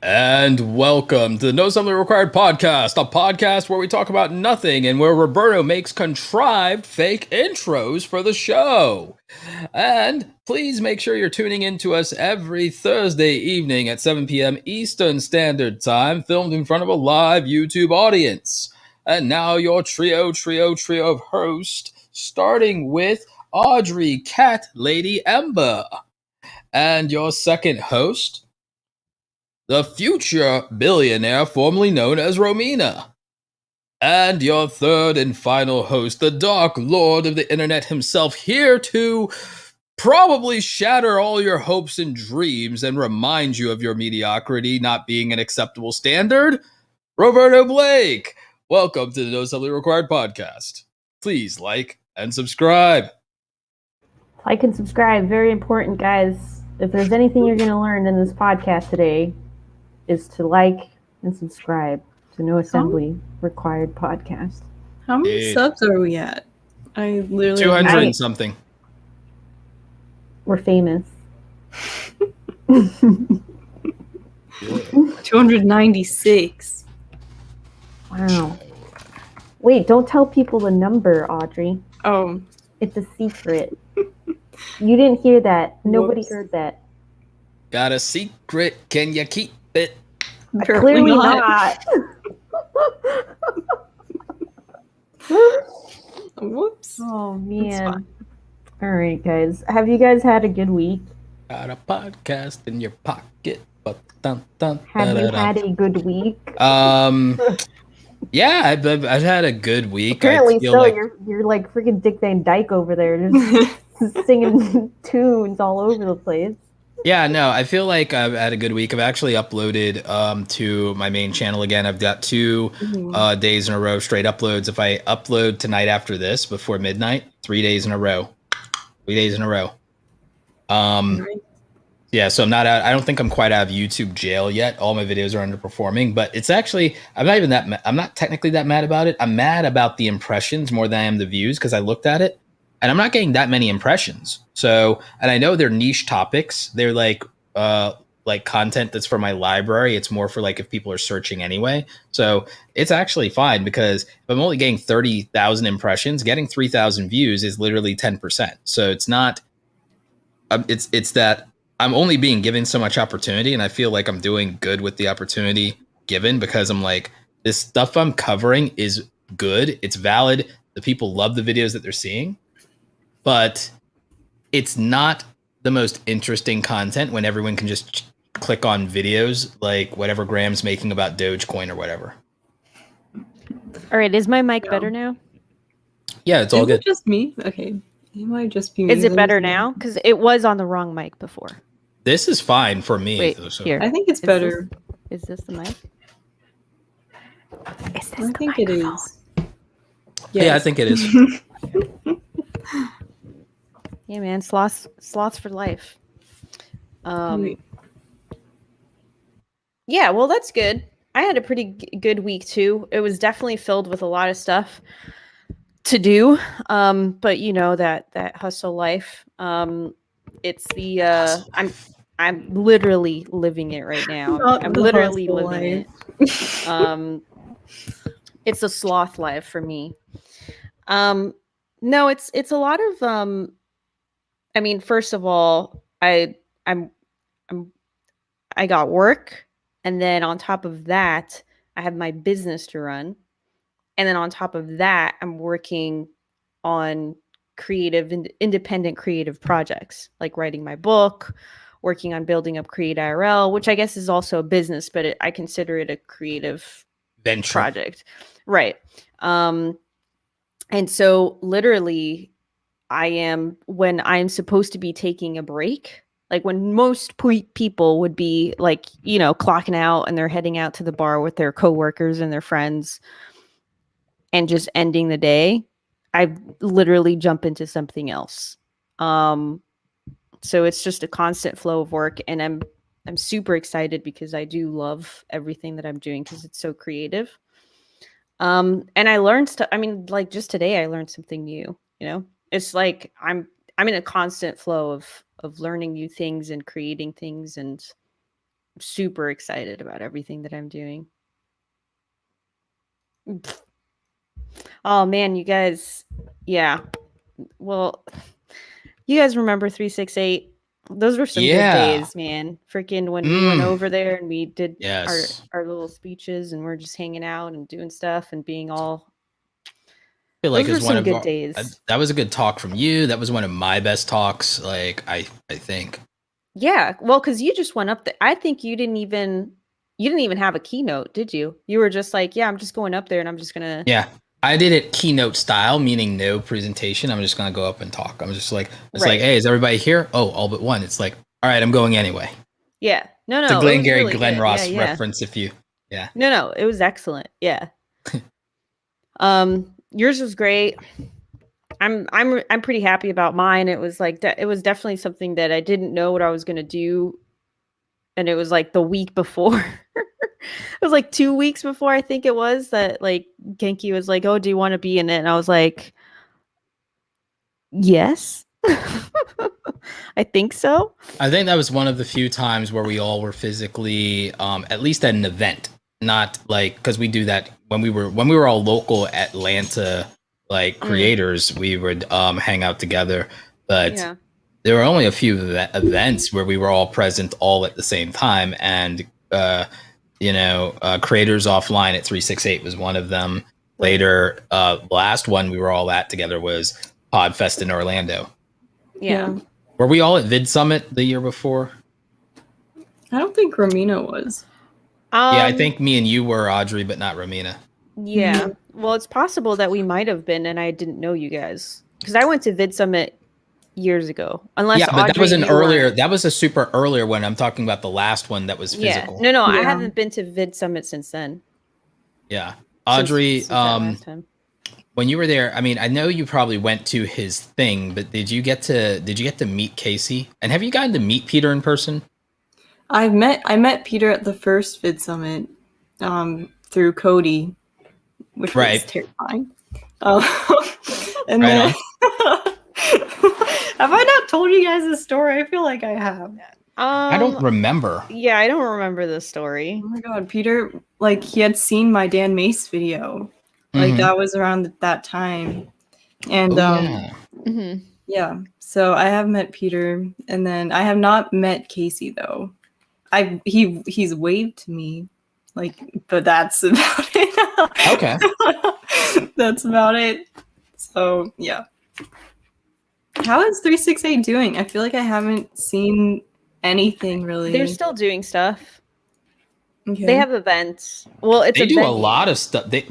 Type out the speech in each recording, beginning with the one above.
And welcome to the No Something Required podcast, a podcast where we talk about nothing and where Roberto makes contrived fake intros for the show. And please make sure you're tuning in to us every Thursday evening at 7 p.m. Eastern Standard Time, filmed in front of a live YouTube audience. And now your trio of hosts, starting with Audrey Cat Lady Ember. And your second host, the future billionaire formerly known as Romina. And your third and final host, the Dark Lord of the Internet himself, here to probably shatter all your hopes and dreams and remind you of your mediocrity not being an acceptable standard, Roberto Blake. Welcome to the No Something Required podcast. Please like and subscribe. Like and subscribe, very important, guys. If there's anything you're going to learn in this podcast today, is to like and subscribe to No Assembly Required podcast. How many subs are we at? I literally 200 and something. We're famous. 296. Wow. Wait, don't tell people the number, Audrey. Oh. It's a secret. You didn't hear that. Nobody heard that. Got a secret, can you keep it? Clearly not. Whoops. Oh, man. All right, guys. Have you guys had a good week? Got a podcast in your pocket. Have you had a good week? Yeah, I've had a good week. Apparently so. Like... You're like freaking Dick Van Dyke over there, just singing tunes all over the place. Yeah, no, I feel like I've had a good week. I've actually uploaded to my main channel again. I've got 2 days in a row straight uploads. If I upload tonight after this before midnight, 3 days in a row. 3 days in a row. Yeah, so I'm not out. I don't think I'm quite out of YouTube jail yet. All my videos are underperforming, but it's actually, I'm not technically that mad about it. I'm mad about the impressions more than I am the views, because I looked at it and I'm not getting that many impressions. So, and I know they're niche topics. They're like content that's for my library. It's more for like if people are searching anyway. So it's actually fine, because if I'm only getting 30,000 impressions, getting 3,000 views is literally 10%. So it's not, it's that I'm only being given so much opportunity, and I feel like I'm doing good with the opportunity given, because I'm like, this stuff I'm covering is good. It's valid. The people love the videos that they're seeing, but it's not the most interesting content when everyone can just click on videos like whatever Graham's making about Dogecoin or whatever. All right. Is my mic better now? Yeah, it's all good. Is it just me? Okay. It might just be me. Is it better now? Because it was on the wrong mic before. This is fine for me. Wait, so. here. I think it's better. Is this the mic? Is this I think it is. Yes. Yeah, I think it is. Yeah, man, sloths for life. Yeah, well, that's good. I had a pretty good week too. It was definitely filled with a lot of stuff to do, but you know that hustle life. It's the I'm literally living it right now. I'm literally living it. It's a sloth life for me. No, it's a lot of I mean, first of all, I got work, and then on top of that, I have my business to run. And then on top of that, I'm working on independent creative projects, like writing my book, working on building up Create IRL, which I guess is also a business, but I consider it a creative venture project. Right. And so literally when I'm supposed to be taking a break, like when most people would be like, you know, clocking out and they're heading out to the bar with their coworkers and their friends and just ending the day, I literally jump into something else. So it's just a constant flow of work, and I'm super excited because I do love everything that I'm doing because it's so creative. And I learned stuff. I mean, like just today I learned something new, you know. It's like I'm in a constant flow of learning new things and creating things, and super excited about everything that I'm doing. Oh man, you guys, yeah. Well, you guys remember 368? Those were some good days, man. Freaking when we went over there and we did our little speeches and we're just hanging out and doing stuff and being all. I feel like those it was were one some of good our, days. that was a good talk from you. That was one of my best talks. Like I think. Yeah, well, because you just went up there. I think you didn't even have a keynote, did you? You were just like, yeah, I'm just going up there and I'm just gonna. Yeah, I did it keynote style, meaning no presentation. I'm just gonna go up and talk. I'm just like, like, hey, is everybody here? Oh, all but one. It's like, all right, I'm going anyway. Yeah, no, it's a Glengarry really Glen good. Ross reference. If you, no, it was excellent. Yeah. Yours was great. I'm pretty happy about mine. It was like it was definitely something that I didn't know what I was gonna do, and it was like the week before. It was like 2 weeks before, I think it was, that like Genki was like, "Oh, do you want to be in it?" And I was like, "Yes." I think so. I think that was one of the few times where we all were physically, at least at an event, not like, because we do that when we were all local Atlanta like creators, we would hang out together, but there were only a few events where we were all present all at the same time, and Creators Offline at 368 was one of them. Later, last one we were all at together was Podfest in Orlando. Yeah. Were we all at Vid Summit the year before? I don't think Romina was. Yeah, I think me and you were, Audrey, but not Romina. Yeah. Well, it's possible that we might have been, and I didn't know you guys, because I went to Vid Summit years ago. Unless but Audrey, that was an earlier. That was a super earlier one. I'm talking about the last one that was physical. Yeah. No, I haven't been to Vid Summit since then. Yeah, Audrey. Since that last time. When you were there, I mean, I know you probably went to his thing, but did you get to meet Casey? And have you gotten to meet Peter in person? I met Peter at the first Vid Summit through Cody, which was terrifying. And then have I not told you guys this story? I feel like I have. I don't remember. Yeah, I don't remember this story. Oh my god, Peter, like, he had seen my Dan Mace video. Like, that was around that time. And yeah, so I have met Peter, and then I have not met Casey though. He's waved to me, like, but that's about it. Okay. That's about it. So yeah. How is 368 doing? I feel like I haven't seen anything really. They're still doing stuff. Okay. They have events. Well, they do a lot of stuff. It's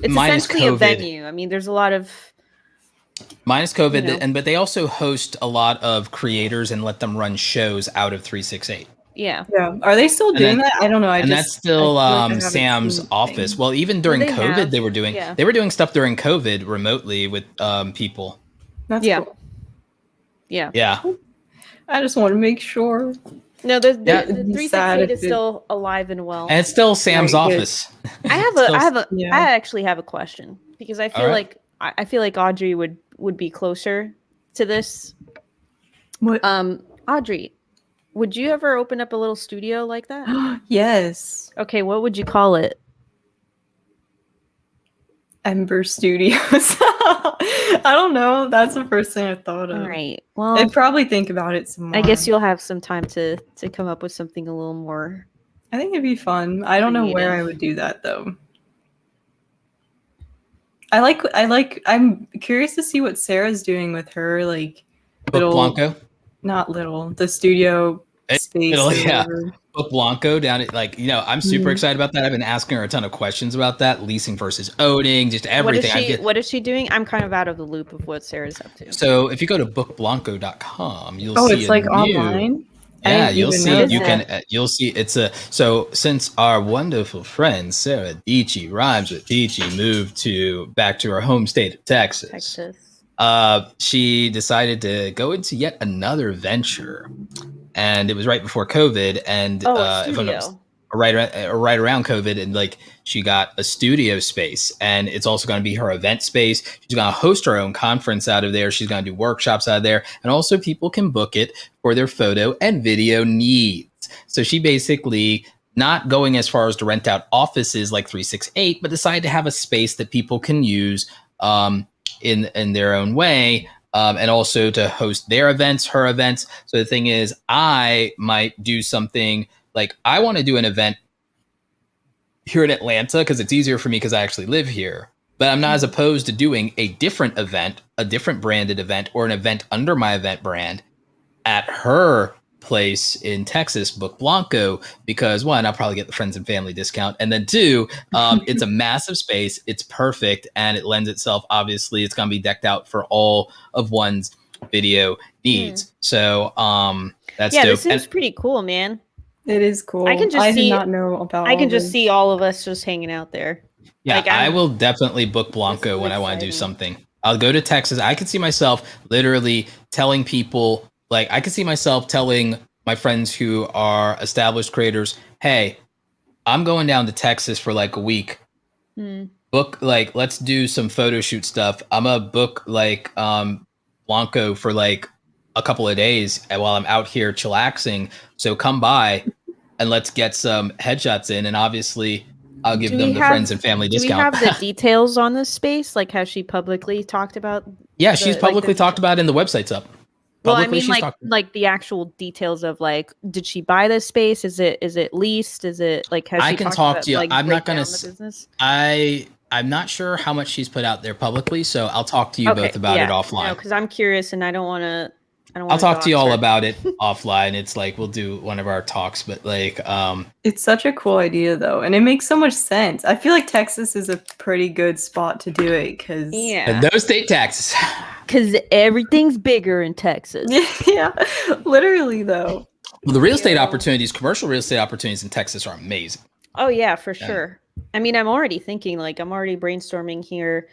essentially a venue. I mean, there's a lot of minus COVID, but they also host a lot of creators and let them run shows out of 368. Yeah. Are they still doing that? I don't know. That's still Sam's office. Well, even during COVID, they were doing stuff during COVID remotely with people. That's cool. Yeah. Yeah. I just want to make sure. No, the 368 is still alive and well. And it's still Sam's office. I actually have a question, because I feel like Audrey would be closer to this. What? Audrey, would you ever open up a little studio like that? Yes. Okay, what would you call it? Ember Studios. I don't know. That's the first thing I thought of. All right. Well, I'd probably think about it some more. I guess you'll have some time to come up with something a little more. I think it'd be fun. I don't know where I would do that though. I'm curious to see what Sarah's doing with her, like, Book Blanco. Not little. The studio space. Book Blanco down at, like, I'm super excited about that. I've been asking her a ton of questions about that, leasing versus owning, just everything. What is she doing? I'm kind of out of the loop of what Sarah's up to. So if you go to bookblanco.com, you'll see it's like online. Yeah, you'll see it's so since our wonderful friend Sarah Dici rhymes with Dici moved back to her home state of Texas. She decided to go into yet another venture, and it was right before COVID, and right around COVID, and like she got a studio space, and it's also going to be her event space. She's going to host her own conference out of there. She's going to do workshops out of there, and also people can book it for their photo and video needs. So she basically not going as far as to rent out offices like 368, but decided to have a space that people can use in their own way, and also to host their events, her events. So the thing is, I might do something like I want to do an event here in Atlanta because it's easier for me because I actually live here. But I'm not as opposed to doing a different event, a different branded event, or an event under my event brand at her place in Texas, Book Blanco, because one, I'll probably get the friends and family discount. And then two, it's a massive space. It's perfect. And it lends itself, obviously, it's going to be decked out for all of one's video needs. So that's dope. This seems pretty cool, man. It is cool. I did not know about I can just see all of us just hanging out there. Yeah, like, I will definitely book Blanco when I want to do something. I'll go to Texas. I could see myself literally telling people, like, I could see myself telling my friends who are established creators, hey, I'm going down to Texas for like a week. Book, like, let's do some photo shoot stuff. I'm going to book, like, Blanco for like a couple of days while I'm out here chillaxing. So come by and let's get some headshots in. And obviously, I'll give them the friends and family discount. Do we have the details on this space? Like, has she publicly talked about? Yeah, she's publicly talked about it, and the website's up. Well, I mean, like the actual details of like, did she buy this space? Is it leased? Is it like? Has I can talk to you. Like, I'm not gonna. I'm not sure how much she's put out there publicly, so I'll talk to you both about it offline. Because I'm curious, and I don't want to. I'll talk to you all about it offline. It's like we'll do one of our talks, but like it's such a cool idea though, and it makes so much sense. I feel like Texas is a pretty good spot to do it because no state taxes. Because everything's bigger in Texas. Yeah, literally though. Well, the real estate opportunities, commercial real estate opportunities in Texas are amazing. Oh yeah, for sure. I mean, I'm already thinking, like, I'm already brainstorming here.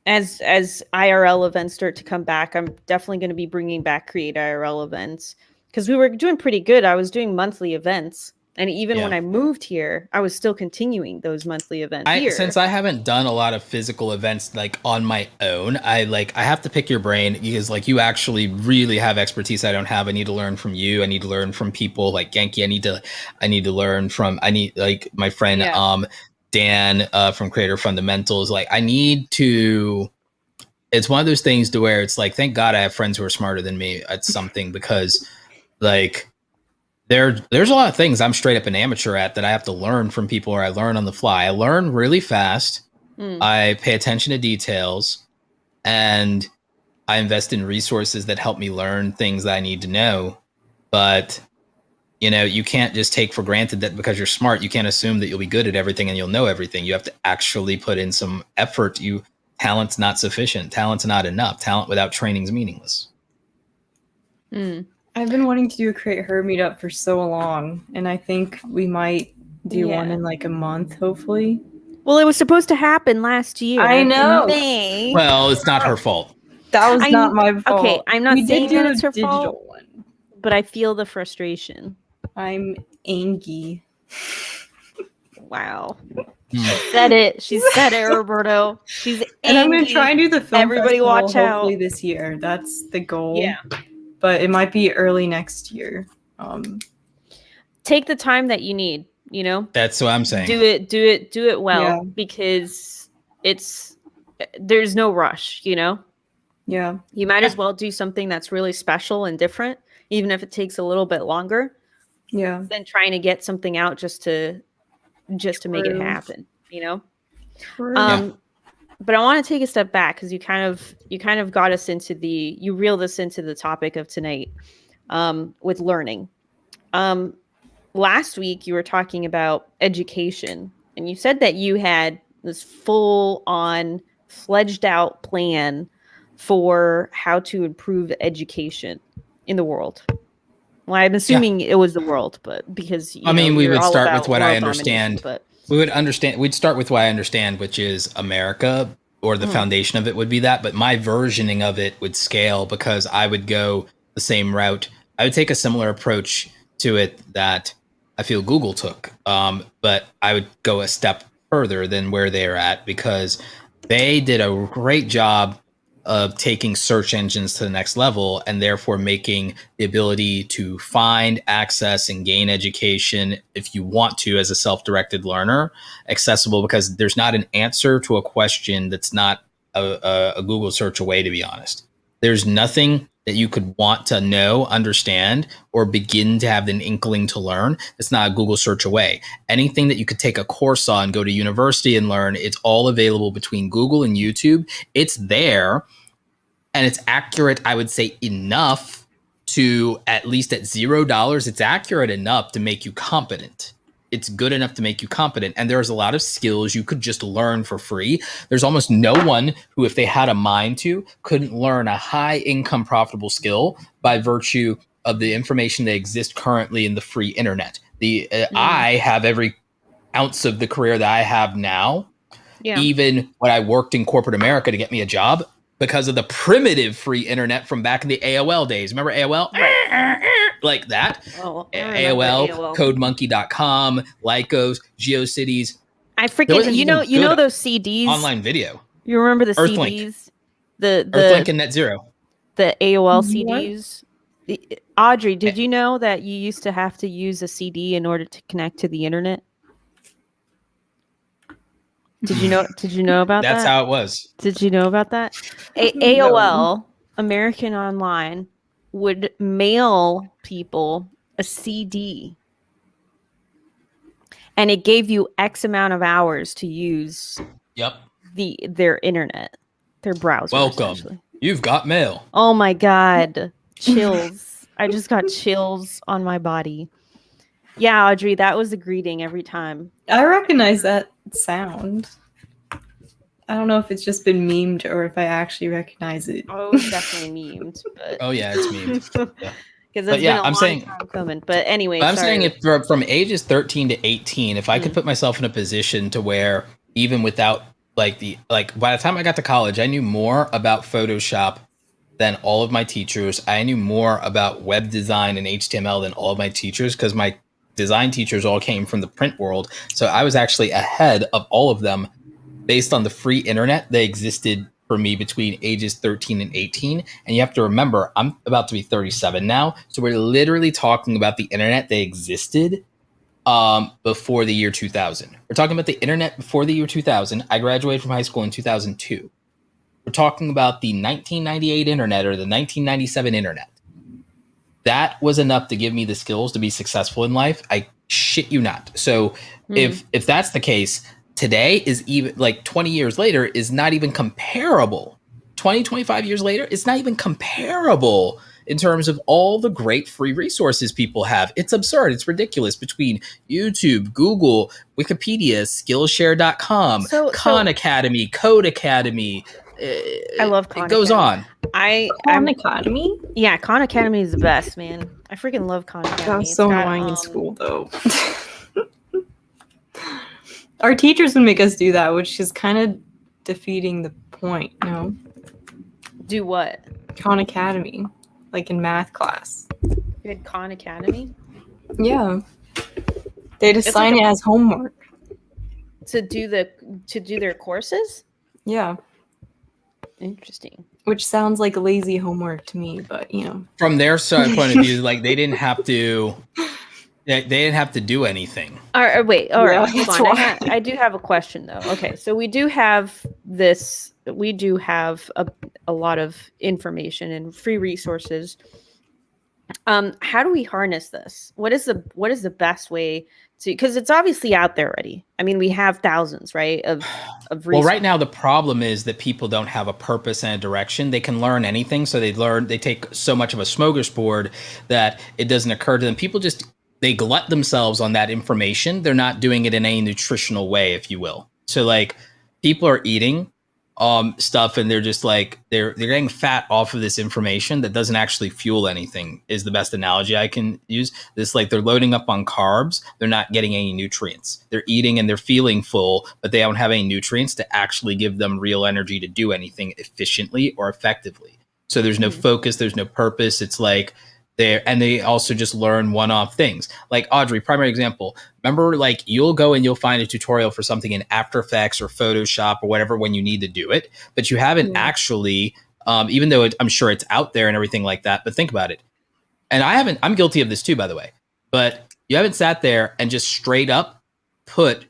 As IRL events start to come back, I'm definitely going to be bringing back Create IRL events because we were doing pretty good. I was doing monthly events, and even when I moved here, I was still continuing those monthly events here. Since I haven't done a lot of physical events like on my own, I have to pick your brain because like you actually really have expertise I don't have. I need to learn from you. I need to learn from people like Genki. I need to learn from like my friend Dan from Creator Fundamentals. Like I need to. It's one of those things to where it's like, thank God I have friends who are smarter than me at something because like there's a lot of things I'm straight up an amateur at that I have to learn from people or I learn on the fly. I learn really fast. I pay attention to details and I invest in resources that help me learn things that I need to know. But you know, you can't just take for granted that because you're smart, you can't assume that you'll be good at everything and you'll know everything. You have to actually put in some effort. Talent's not sufficient. Talent's not enough. Talent without training is meaningless. I've been wanting to do a Create Her meetup for so long, and I think we might do one in like a month, hopefully. Well, it was supposed to happen last year. I know. In May. Well, it's not her fault. That was not my fault. Okay, I'm not saying that it's her fault, one. But I feel the frustration. I'm angry. Wow. She said it. She said it, Roberto. She's angry. And I'm going to try and do the film Everybody festival watch hopefully out. this year. That's the goal. Yeah. But it might be early next year. Take the time that you need, you know? That's what I'm saying. Do it well because there's no rush, you know? Yeah. You might as well do something that's really special and different, even if it takes a little bit longer. Yeah. Than trying to get something out just to make it happen, you know? But I want to take a step back because you kind of got us you reeled us into the topic of tonight with learning. Last week you were talking about education and you said that you had this full on fledged out plan for how to improve education in the world. Well, I'm assuming it was the world, but because we would start with what I understand. We'd start with what I understand, which is America, or the foundation of it would be that. But my versioning of it would scale because I would go the same route. I would take a similar approach to it that I feel Google took, but I would go a step further than where they're at because they did a great job of taking search engines to the next level, and therefore making the ability to find, access, and gain education, if you want to, as a self-directed learner, accessible, because there's not an answer to a question that's not a Google search away, to be honest. There's nothing that you could want to know, understand, or begin to have an inkling to learn that's not a Google search away. Anything that you could take a course on, go to university and learn, it's all available between Google and YouTube. It's there, and it's accurate, I would say, enough to, at least at $0, it's accurate enough to make you competent. It's good enough to make you competent. And there's a lot of skills you could just learn for free. There's almost no one who, if they had a mind to, couldn't learn a high income profitable skill by virtue of the information that exists currently in the free internet. I have every ounce of the career that I have now, even when I worked in corporate America to get me a job, because of the primitive free internet from back in the AOL days. Remember AOL? Right. Like that. Oh, AOL, CodeMonkey.com, Lycos, GeoCities. I freaking, you know those CDs? Online video. You remember the Earthlink. CDs? The Earthlink and NetZero. The AOL CDs? Audrey, did you know that you used to have to use a CD in order to connect to the internet? Did you know about that? That's how it was. Did you know about that? AOL, American Online, would mail people a CD. And it gave you X amount of hours to use their internet, their browser. Welcome. You've got mail. Oh my God. Chills. I just got chills on my body. Yeah, Audrey, that was a greeting every time. I recognize that sound. I don't know if it's just been memed or if I actually recognize it. Oh, it's definitely memed. But... Oh yeah, it's memed. Yeah. Because it's been a long time coming. But anyway, I'm saying if from ages 13 to 18, if I could put myself in a position to where even without by the time I got to college, I knew more about Photoshop than all of my teachers. I knew more about web design and HTML than all of my teachers, because my design teachers all came from the print world. So I was actually ahead of all of them based on the free internet that existed for me between ages 13 and 18. And you have to remember, I'm about to be 37 now. So we're literally talking about the internet that existed before the year 2000. We're talking about the internet before the year 2000. I graduated from high school in 2002. We're talking about the 1998 internet or the 1997 internet. That was enough to give me the skills to be successful in life. I shit you not. So if that's the case, today is even like 20 years later is not even comparable. 20, 25 years later, it's not even comparable in terms of all the great free resources people have. It's absurd. It's ridiculous between YouTube, Google, Wikipedia, Skillshare.com, Khan Academy, Code Academy. I love Khan It goes Academy. on. Khan Academy? Yeah, Khan Academy is the best, man. I freaking love Khan Academy. That was so annoying in school, though. Our teachers would make us do that, which is kind of defeating the point, you know? Do what? Khan Academy, like in math class. You had Khan Academy? Yeah. They'd assign it as homework. To do their courses? Yeah. Interesting. Which sounds like lazy homework to me, but you know. From their side point of view, like they didn't have to do anything. All right, wait. All right, hold on. I do have a question though. Okay, so we do have this. We do have a lot of information and free resources. How do we harness this? What is the best way to? Because it's obviously out there already. I mean, we have thousands, right? Of resources. Well, right now the problem is that people don't have a purpose and a direction. They can learn anything, so they take so much of a smorgasbord that it doesn't occur to them. People they glut themselves on that information. They're not doing it in a nutritional way, if you will. So like people are eating stuff and they're just like they're getting fat off of this information that doesn't actually fuel anything, is the best analogy I can use. This, like, they're loading up on carbs, they're not getting any nutrients. They're eating and they're feeling full, but they don't have any nutrients to actually give them real energy to do anything efficiently or effectively. So there's no focus, there's no purpose. It's like they also just learn one-off things. Like Audrey, primary example. Remember, like, you'll go and you'll find a tutorial for something in After Effects or Photoshop or whatever when you need to do it, but you haven't actually even though I'm sure it's out there and everything like that. But think about it. And I'm guilty of this too, by the way, but you haven't sat there and just straight up put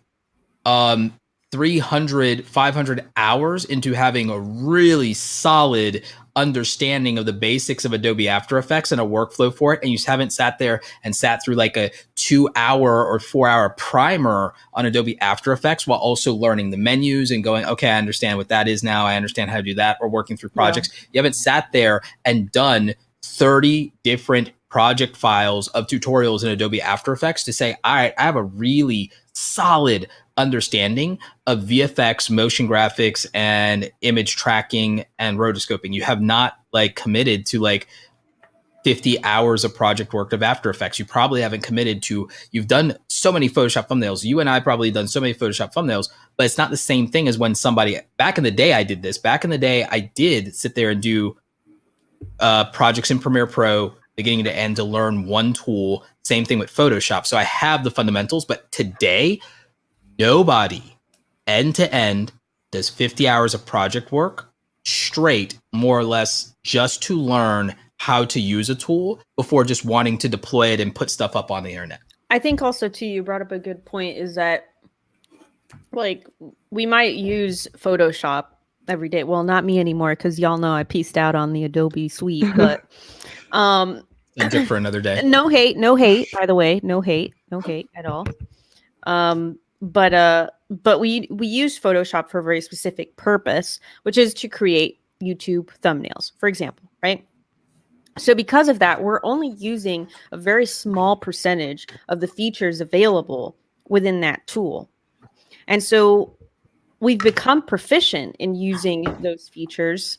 300, 500 hours into having a really solid understanding of the basics of Adobe After Effects and a workflow for it. And you haven't sat there and sat through like a 2-hour or 4-hour primer on Adobe After Effects while also learning the menus and going, okay, I understand what that is now. I understand how to do that, or working through projects. Yeah. You haven't sat there and done 30 different project files of tutorials in Adobe After Effects to say, all right, I have a really solid understanding of VFX, motion graphics, and image tracking and rotoscoping. You have not like committed to like 50 hours of project work of After Effects. You probably haven't committed to, you've done so many Photoshop thumbnails. You and I probably done so many Photoshop thumbnails, but it's not the same thing as when somebody, back in the day I did this. Back in the day I did sit there and do projects in Premiere Pro beginning to end to learn one tool. Same thing with Photoshop. So I have the fundamentals, but today nobody end to end does 50 hours of project work straight, more or less, just to learn how to use a tool before just wanting to deploy it and put stuff up on the internet. I think also too, you brought up a good point, is that like we might use Photoshop every day. Well, not me anymore, because y'all know I pieced out on the Adobe suite, but Subject for another day. No hate, by the way, no hate at all. But we use Photoshop for a very specific purpose, which is to create YouTube thumbnails, for example, right? So because of that, we're only using a very small percentage of the features available within that tool. And so we've become proficient in using those features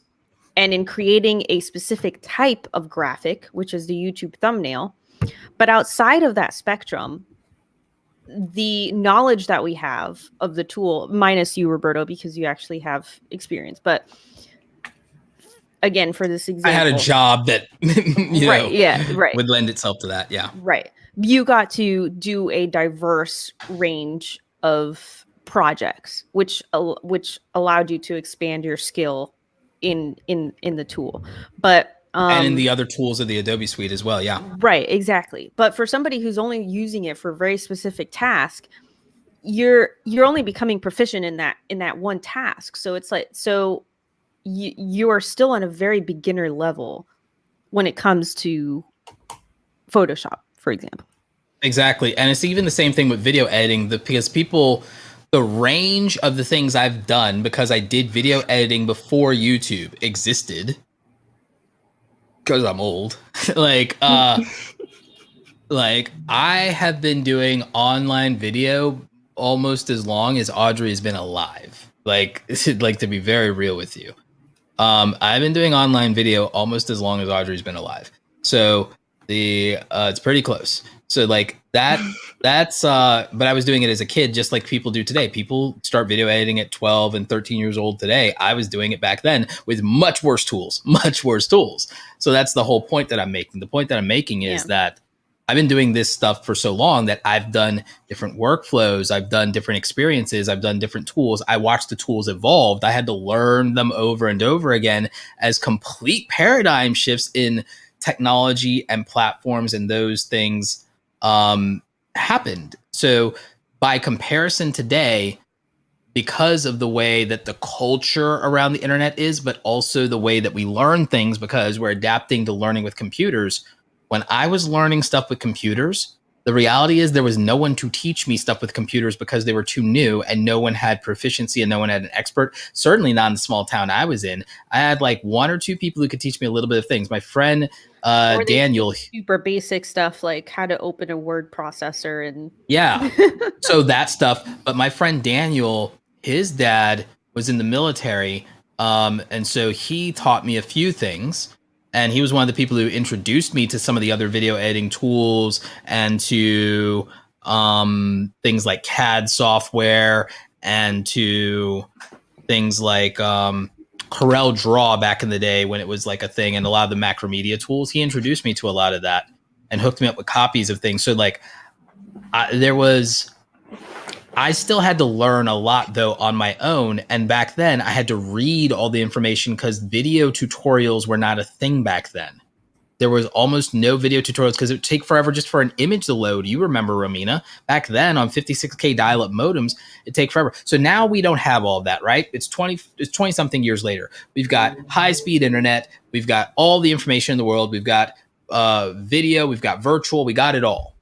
and in creating a specific type of graphic, which is the YouTube thumbnail. But outside of that spectrum, the knowledge that we have of the tool, minus you, Roberto, because you actually have experience, but again, for this example, I had a job that would lend itself to that. Yeah. Right. You got to do a diverse range of projects, which allowed you to expand your skill in the tool. But and in the other tools of the Adobe suite as well. Yeah. Right, exactly. But for somebody who's only using it for a very specific task, you're only becoming proficient in that one task. So it's like, so you are still on a very beginner level when it comes to Photoshop, for example. Exactly. And it's even the same thing with video editing, because the range of the things I've done, because I did video editing before YouTube existed, because I'm old, like I have been doing online video almost as long as Audrey has been alive. Like to be very real with you. I've been doing online video almost as long as Audrey's been alive. So it's pretty close. So like that's but I was doing it as a kid, just like people do today. People start video editing at 12 and 13 years old today. I was doing it back then with much worse tools. So that's the whole point that I'm making. The point that I'm making is that I've been doing this stuff for so long that I've done different workflows. I've done different experiences. I've done different tools. I watched the tools evolve. I had to learn them over and over again as complete paradigm shifts in technology and platforms and those things happened. So by comparison today, because of the way that the culture around the internet is, but also the way that we learn things, because we're adapting to learning with computers. When I was learning stuff with computers, the reality is there was no one to teach me stuff with computers because they were too new and no one had proficiency and no one had an expert. Certainly not in the small town I was in. I had like one or two people who could teach me a little bit of things. My friend Daniel, super basic stuff like how to open a word processor and so that stuff. But my friend Daniel, his dad was in the military, and so he taught me a few things. And he was one of the people who introduced me to some of the other video editing tools and to things like CAD software and to things like Corel Draw back in the day when it was like a thing, and a lot of the Macromedia tools. He introduced me to a lot of that and hooked me up with copies of things. So like I still had to learn a lot though on my own. And back then I had to read all the information because video tutorials were not a thing back then. There was almost no video tutorials because it would take forever just for an image to load. You remember, Romina, back then on 56K dial-up modems, it'd take forever. So now we don't have all of that, right? It's 20 something years later. We've got high-speed internet. We've got all the information in the world. We've got video. We've got virtual. We got it all.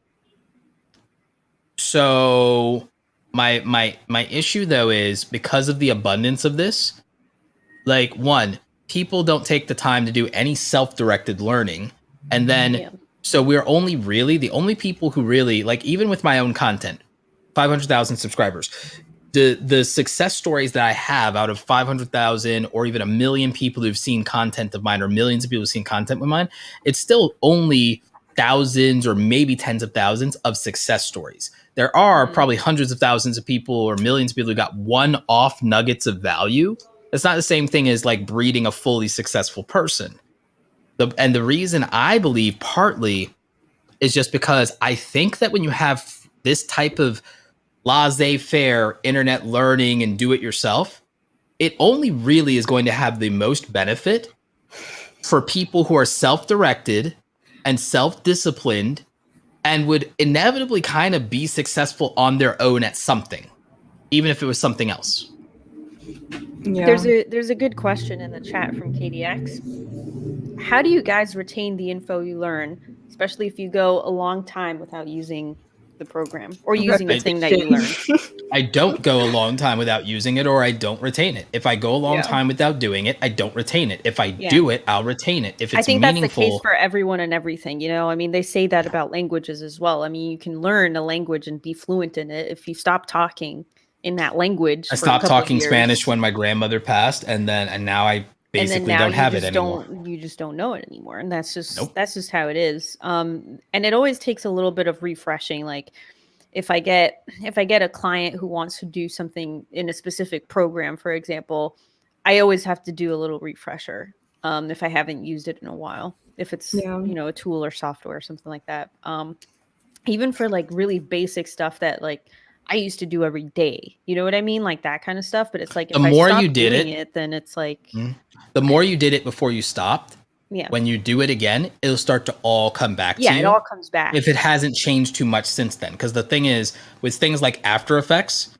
So my issue though is because of the abundance of this, like one, people don't take the time to do any self-directed learning. And then, so we're only really, the only people who really, like even with my own content, 500,000 subscribers, the success stories that I have out of 500,000 or even 1 million people who've seen content of mine or millions of people who've seen content with mine, it's still only thousands or maybe tens of thousands of success stories. There are probably hundreds of thousands of people or millions of people who got one-off nuggets of value. It's not the same thing as like breeding a fully successful person. And the reason I believe partly is just because I think that when you have this type of laissez-faire internet learning and do it yourself, it only really is going to have the most benefit for people who are self-directed and self-disciplined and would inevitably kind of be successful on their own at something, even if it was something else. Yeah. There's a good question in the chat from KDX. How do you guys retain the info you learn, especially if you go a long time without using the program or using the thing that you learned? I don't go a long time without using it, or I don't retain it. If I go a long time without doing it, I don't retain it. If I do it, I'll retain it. If it's meaningful. I think that's the case for everyone and everything. You know, I mean, they say that about languages as well. I mean, you can learn a language and be fluent in it if you stop talking in that language. I stopped talking Spanish when my grandmother passed, and now I basically don't have it anymore. You just don't know it anymore, and that's just how it is. And it always takes a little bit of refreshing. Like if I get a client who wants to do something in a specific program, for example, I always have to do a little refresher if I haven't used it in a while. If it's a tool or software or something like that. Even for like really basic stuff that like I used to do every day, you know what I mean? Like that kind of stuff. But it's like, the more you did it, then it's like, the more you did it before you stopped. Yeah. When you do it again, it'll start to all come back to you. Yeah, it all comes back. If it hasn't changed too much since then. Because the thing is, with things like After Effects,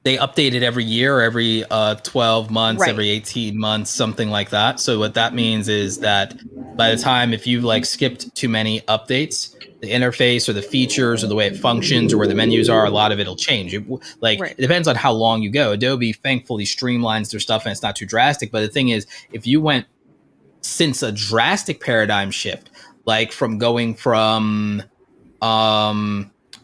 they update it every year, or every 12 months, every 18 months, something like that. So what that means is that by the time, if you've like skipped too many updates, the interface or the features or the way it functions or where the menus are, a lot of it'll change. It depends on how long you go. Adobe thankfully streamlines their stuff and it's not too drastic. But the thing is, if you went since a drastic paradigm shift, like from going from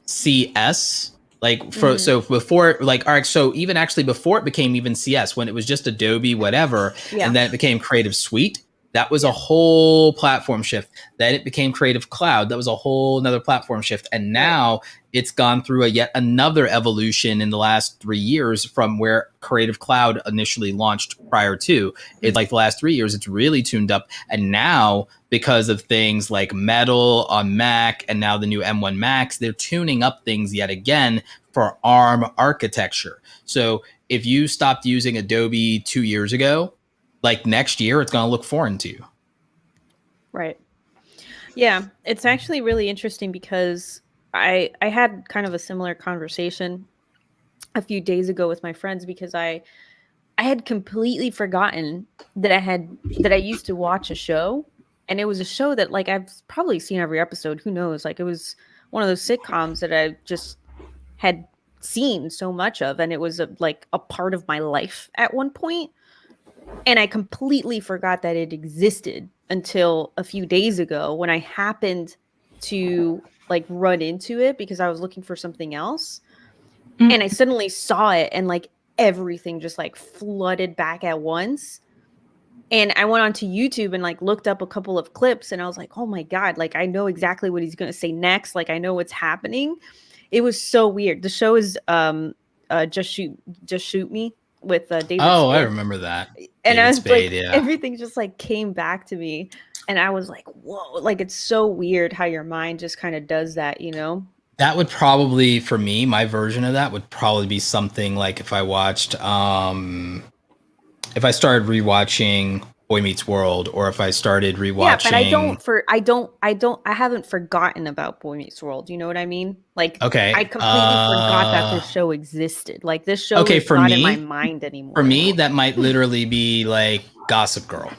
CS, like for so before, like all right, so even actually before it became even CS, when it was just Adobe whatever, and then it became Creative Suite. That was a whole platform shift. Then it became Creative Cloud. That was a whole another platform shift. And now it's gone through yet another evolution in the last 3 years from where Creative Cloud initially launched prior to. It's like the last 3 years, it's really tuned up. And now, because of things like Metal on Mac and now the new M1 Max, they're tuning up things yet again for ARM architecture. So if you stopped using Adobe 2 years ago, like next year, it's going to look foreign to you. Right. Yeah, it's actually really interesting because I had kind of a similar conversation a few days ago with my friends because I had completely forgotten that I used to watch a show, and it was a show that like I've probably seen every episode. Who knows? Like it was one of those sitcoms that I just had seen so much of, and it was like a part of my life at one point. And I completely forgot that it existed until a few days ago when I happened to like run into it because I was looking for something else. And I suddenly saw it and like everything just like flooded back at once. And I went onto YouTube and like looked up a couple of clips and I was like, oh my God, like I know exactly what he's going to say next. Like I know what's happening. It was so weird. The show is Just Shoot Me with David Oh, Spade. I remember that. And David I was Spade, like, everything just like came back to me. And I was like, whoa, like it's so weird how your mind just kind of does that, you know? That would probably, for me, my version of that would probably be something like if I watched, if I started rewatching Boy Meets World, or if I started rewatching. Yeah, but I haven't forgotten about Boy Meets World. You know what I mean? Like, okay, I completely forgot that this show existed. Like, this show is not in my mind anymore. For me, that might literally be like Gossip Girl.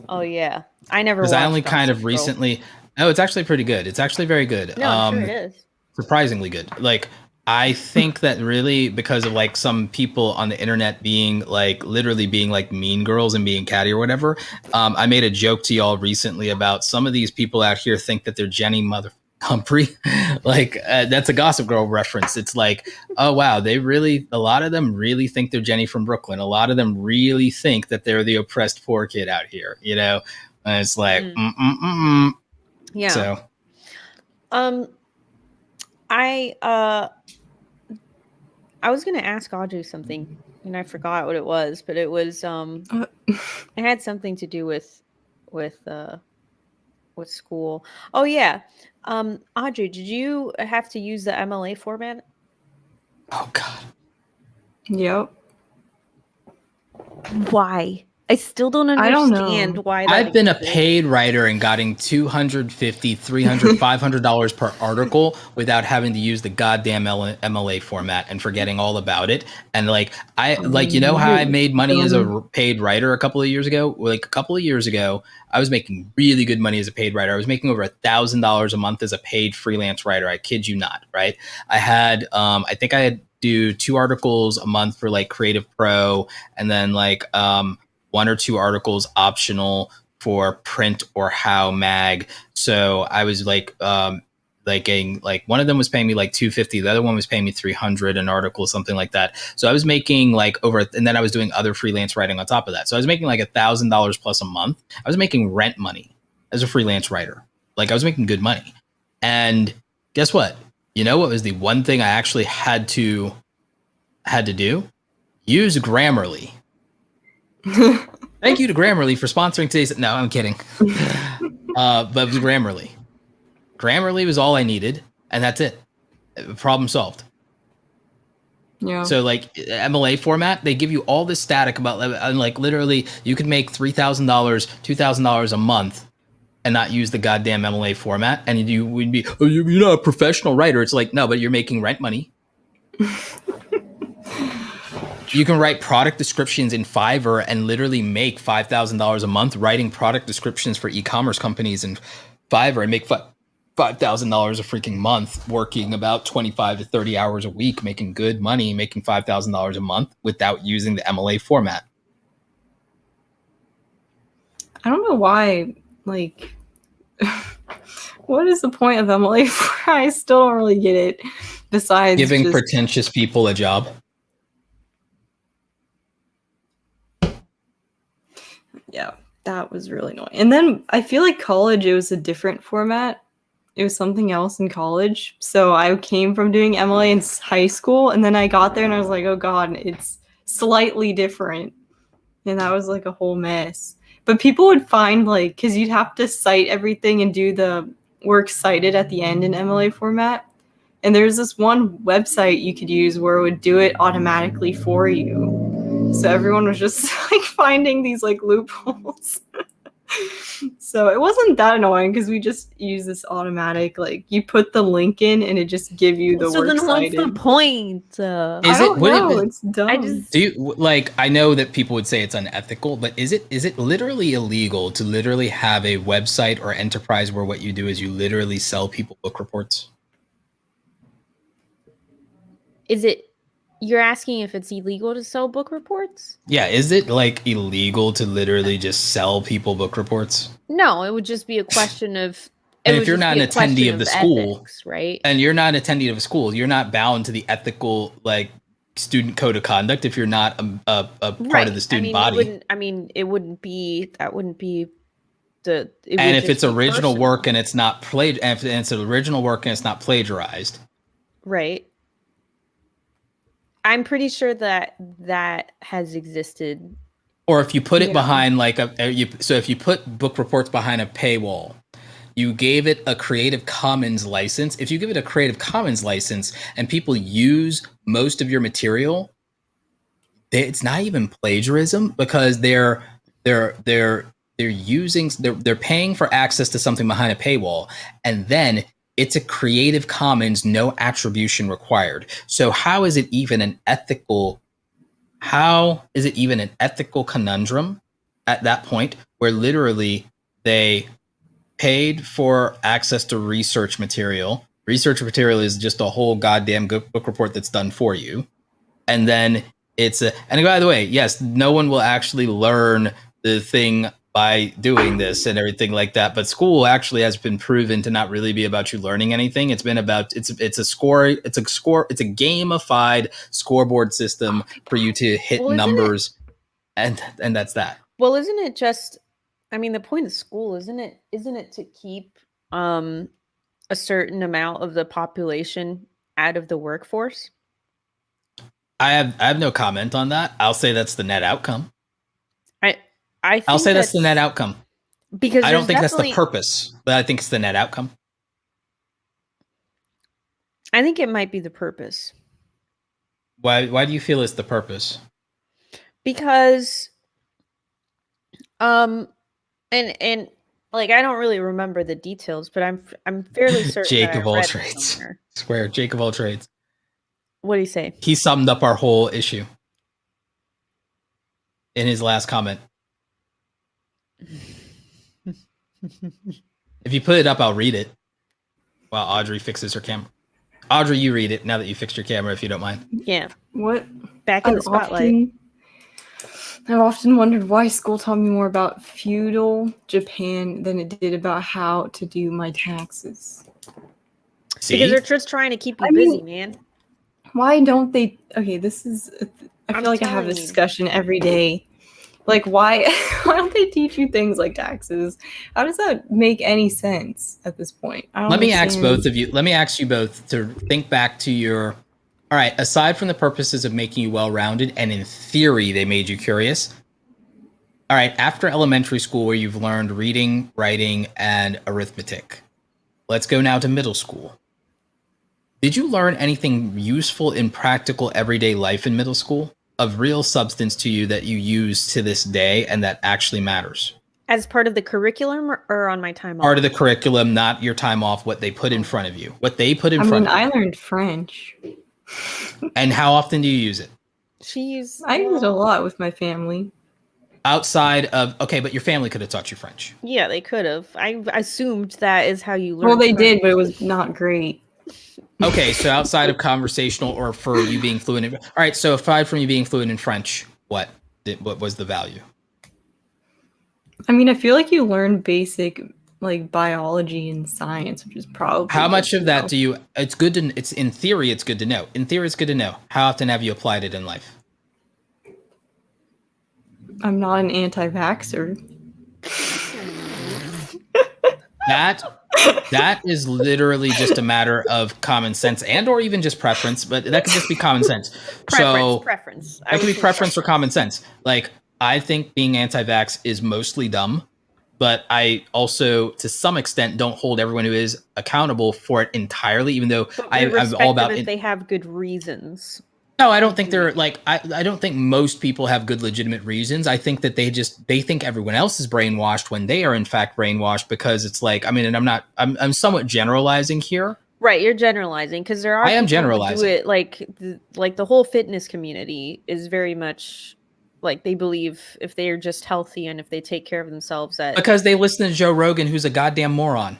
Oh yeah, I never watched. Because I only kind of Girl. recently. Oh, it's actually pretty good. It's actually very good. No, I'm sure it is. Surprisingly good. Like, I think that really because of like some people on the internet being like literally being like mean girls and being catty or whatever. I made a joke to y'all recently about some of these people out here think that they're Jenny Mother Humphrey. Like that's a Gossip Girl reference. It's like, oh wow, a lot of them really think they're Jenny from Brooklyn. A lot of them really think that they're the oppressed poor kid out here, you know? And it's like, yeah. So, I was going to ask Audrey something and I forgot what it was, but it was, it had something to do with school. Oh yeah. Audrey, did you have to use the MLA format? Oh God. Yep. Why? I still don't understand why. I've been a paid writer and getting $250, $300, $500 per article without having to use the goddamn MLA format and forgetting all about it. And like, you know how I made money as a paid writer a couple of years ago? Like a couple of years ago, I was making really good money as a paid writer. I was making over $1,000 a month as a paid freelance writer. I kid you not, right? I had, I think I had do 2 articles a month for like Creative Pro, and then like, 1 or 2 articles optional for Print or How Mag. So I was like getting like one of them was paying me like $250, the other one was paying me $300 an article, something like that. So I was making like and then I was doing other freelance writing on top of that. So I was making like $1,000 plus a month. I was making rent money as a freelance writer. Like I was making good money. And guess what? You know what was the one thing I actually had to do? Use Grammarly. Thank you to Grammarly for sponsoring today's. No, I'm kidding. But it was Grammarly. Grammarly was all I needed, and that's it. Problem solved. Yeah. So like MLA format, they give you all this static about, and like literally, you could make $3,000, $2,000 a month, and not use the goddamn MLA format, and you would be, oh, you're not a professional writer. It's like, no, but you're making rent money. You can write product descriptions in Fiverr and literally make $5,000 a month writing product descriptions for e-commerce companies in Fiverr and make $5,000 a freaking month, working about 25 to 30 hours a week, making good money, making $5,000 a month without using the MLA format. I don't know why, like, what is the point of MLA? I still don't really get it. Besides giving pretentious people a job. Yeah, that was really annoying. And then I feel like college, it was a different format. It was something else in college. So I came from doing MLA in high school, and then I got there and I was like, oh God, it's slightly different. And that was like a whole mess. But people would find like, because you'd have to cite everything and do the work cited at the end in MLA format. And there's this one website you could use where it would do it automatically for you. So everyone was just like finding these like loopholes. So it wasn't that annoying because we just use this automatic, like you put the link in and it just give you the work cited. So then what's the point? It's dumb. Do you like? I know that people would say it's unethical, but is it literally illegal to literally have a website or enterprise where what you do is you literally sell people book reports? Is it? You're asking if it's illegal to sell book reports? Yeah, is it like illegal to literally just sell people book reports? No, it would just be a question of. And if you're not an attendee of the school, ethics, right? And you're not an attendee of a school, you're not bound to the ethical like student code of conduct if you're not a part of the student body. It wouldn't be. That wouldn't be. And if it's original work and it's not plagiarized, right? I'm pretty sure that has existed. Or if you put it behind like if you put book reports behind a paywall, you gave it a Creative Commons license. If you give it a Creative Commons license and people use most of your material, it's not even plagiarism, because they're paying for access to something behind a paywall, and then it's a Creative Commons, no attribution required. So how is it even an ethical conundrum at that point, where literally they paid for access to research material? Research material is just a whole goddamn book report that's done for you. And then and by the way, yes, no one will actually learn the thing by doing this and everything like that. But school actually has been proven to not really be about you learning anything. It's been about it's a gamified scoreboard system for you to hit numbers, and that's that. Well, isn't it just? I mean, the point of school isn't it to keep a certain amount of the population out of the workforce? I have no comment on that. I'll say that's the net outcome. I'll say that's the net outcome, because I don't think that's the purpose, but I think it's the net outcome. I think it might be the purpose. Why do you feel it's the purpose? Because and like, I don't really remember the details, but I'm fairly certain Jake of all trades. Swear, Jake of all trades. What did he say? He summed up our whole issue in his last comment. If you put it up, I'll read it while Audrey fixes her camera. Audrey, you read it now that you fixed your camera, if you don't mind. Yeah. What? Back in the spotlight. I've often wondered why school taught me more about feudal Japan than it did about how to do my taxes. See? Because they're just trying to keep you busy, man. Why don't they? Okay, I feel like I have this discussion every day. Like, why don't they teach you things like taxes? How does that make any sense at this point? Let me ask both of you. Let me ask you both to think back to your. All right, aside from the purposes of making you well-rounded, and in theory, they made you curious. All right, after elementary school, where you've learned reading, writing, and arithmetic, let's go now to middle school. Did you learn anything useful in practical everyday life in middle school, of real substance to you that you use to this day and that actually matters? As part of the curriculum or on my time off? Part of the curriculum, not your time off, what they put in front of you. What they put in front of you. I learned French. And how often do you use it? I use it a lot with my family. Outside of, okay, but your family could have taught you French. Yeah, they could have. I assumed that is how you learn. Well, they did, but it was not great. Okay, so outside of conversational, or for you being fluent in, all right, so aside from you being fluent in French, what was the value? I mean, I feel like you learn basic like biology and science, which is probably how much of that do you? It's good to. It's in theory, it's good to know. In theory, it's good to know. How often have you applied it in life? I'm not an anti-vaxxer. That is literally just a matter of common sense, and or even just preference, but that could just be common sense. Preference. That could be preference or common sense. Like, I think being anti-vax is mostly dumb, but I also, to some extent, don't hold everyone who is accountable for it entirely, even though I'm all about it. They have good reasons. No, I don't think they're like, I don't think most people have good legitimate reasons. I think that they think everyone else is brainwashed when they are in fact brainwashed, because it's like, I mean, and I'm somewhat generalizing here. Right, you're generalizing, because there are. I am generalizing. Do it like the whole fitness community is very much like, they believe if they are just healthy and if they take care of themselves, that because they listen to Joe Rogan, who's a goddamn moron.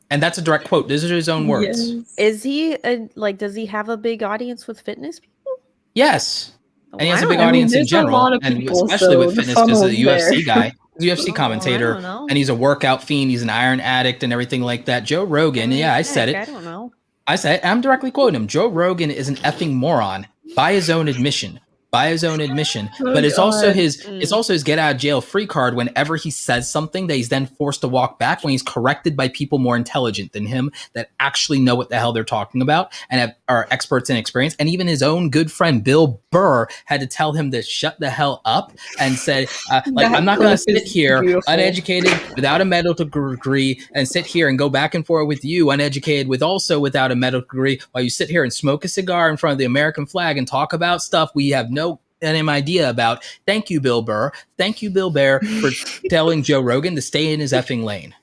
And that's a direct quote. These are his own words. Yes. Is he does he have a big audience with fitness people? Yes. And he has a big I mean, audience in there's a general, lot of and people, especially so with the fitness, because he's a funnel's UFC there. guy, he's a UFC commentator, I don't know. and he's a workout fiend. He's an iron addict and everything like that. Joe Rogan, I said it. I don't know. I'm directly quoting him. Joe Rogan is an effing moron by his own admission. by his own admission, Oh, but it's also his Mm. it's also his get out of jail free card whenever he says something that he's then forced to walk back when he's corrected by people more intelligent than him that actually know what the hell they're talking about and are experts in experience. And even his own good friend Bill Burr had to tell him to shut the hell up and said, I'm not going to sit here uneducated without a medical degree and sit here and go back and forth with you uneducated with also without a medical degree while you sit here and smoke a cigar in front of the American flag and talk about stuff we have no idea about. Thank you, Bill Burr. Thank you, Bill Burr, for telling Joe Rogan to stay in his effing lane.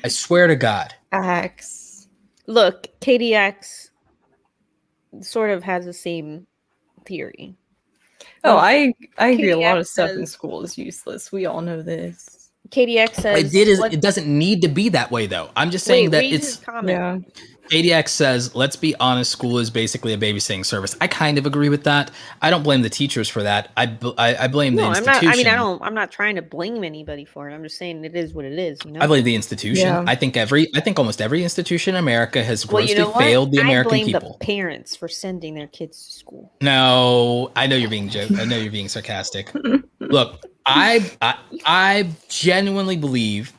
I swear to God. X. Look, KDX sort of has the same theory. Oh, I agree. A lot of KDX stuff in says- school is useless. We all know this. KDX says It doesn't need to be that way, though. I'm just saying that read it's his comment. Yeah. KDX says, let's be honest, school is basically a babysitting service. I kind of agree with that. I don't blame the teachers for that. I blame the institution. I'm not trying to blame anybody for it. I'm just saying it is what it is, you know? I blame the institution. Yeah. I think almost every institution in America has grossly you know what? failed the American I blame people. the parents for sending their kids to school. No, I know you're being I know you're being sarcastic. Look, I genuinely believe,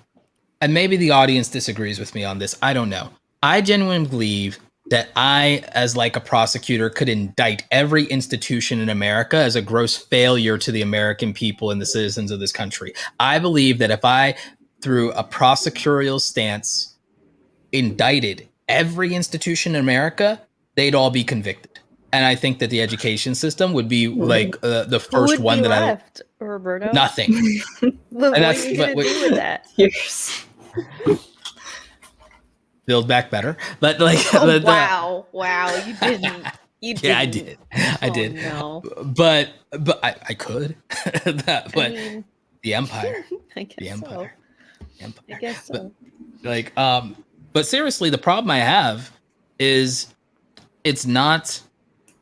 and maybe the audience disagrees with me on this, I don't know. I genuinely believe that I, as like a prosecutor, could indict every institution in America as a gross failure to the American people and the citizens of this country. I believe that if I, through a prosecutorial stance, indicted every institution in America, they'd all be convicted. And I think that the education system would be like the first one that left, Roberto? nothing. What And are that's you gonna do with that? Yes. Build back better, but like, Wow, you didn't. You didn't. yeah, I did. I did. No. But I could. But I mean, the empire, I guess the empire, so. the empire. I guess so. But seriously, the problem I have is it's not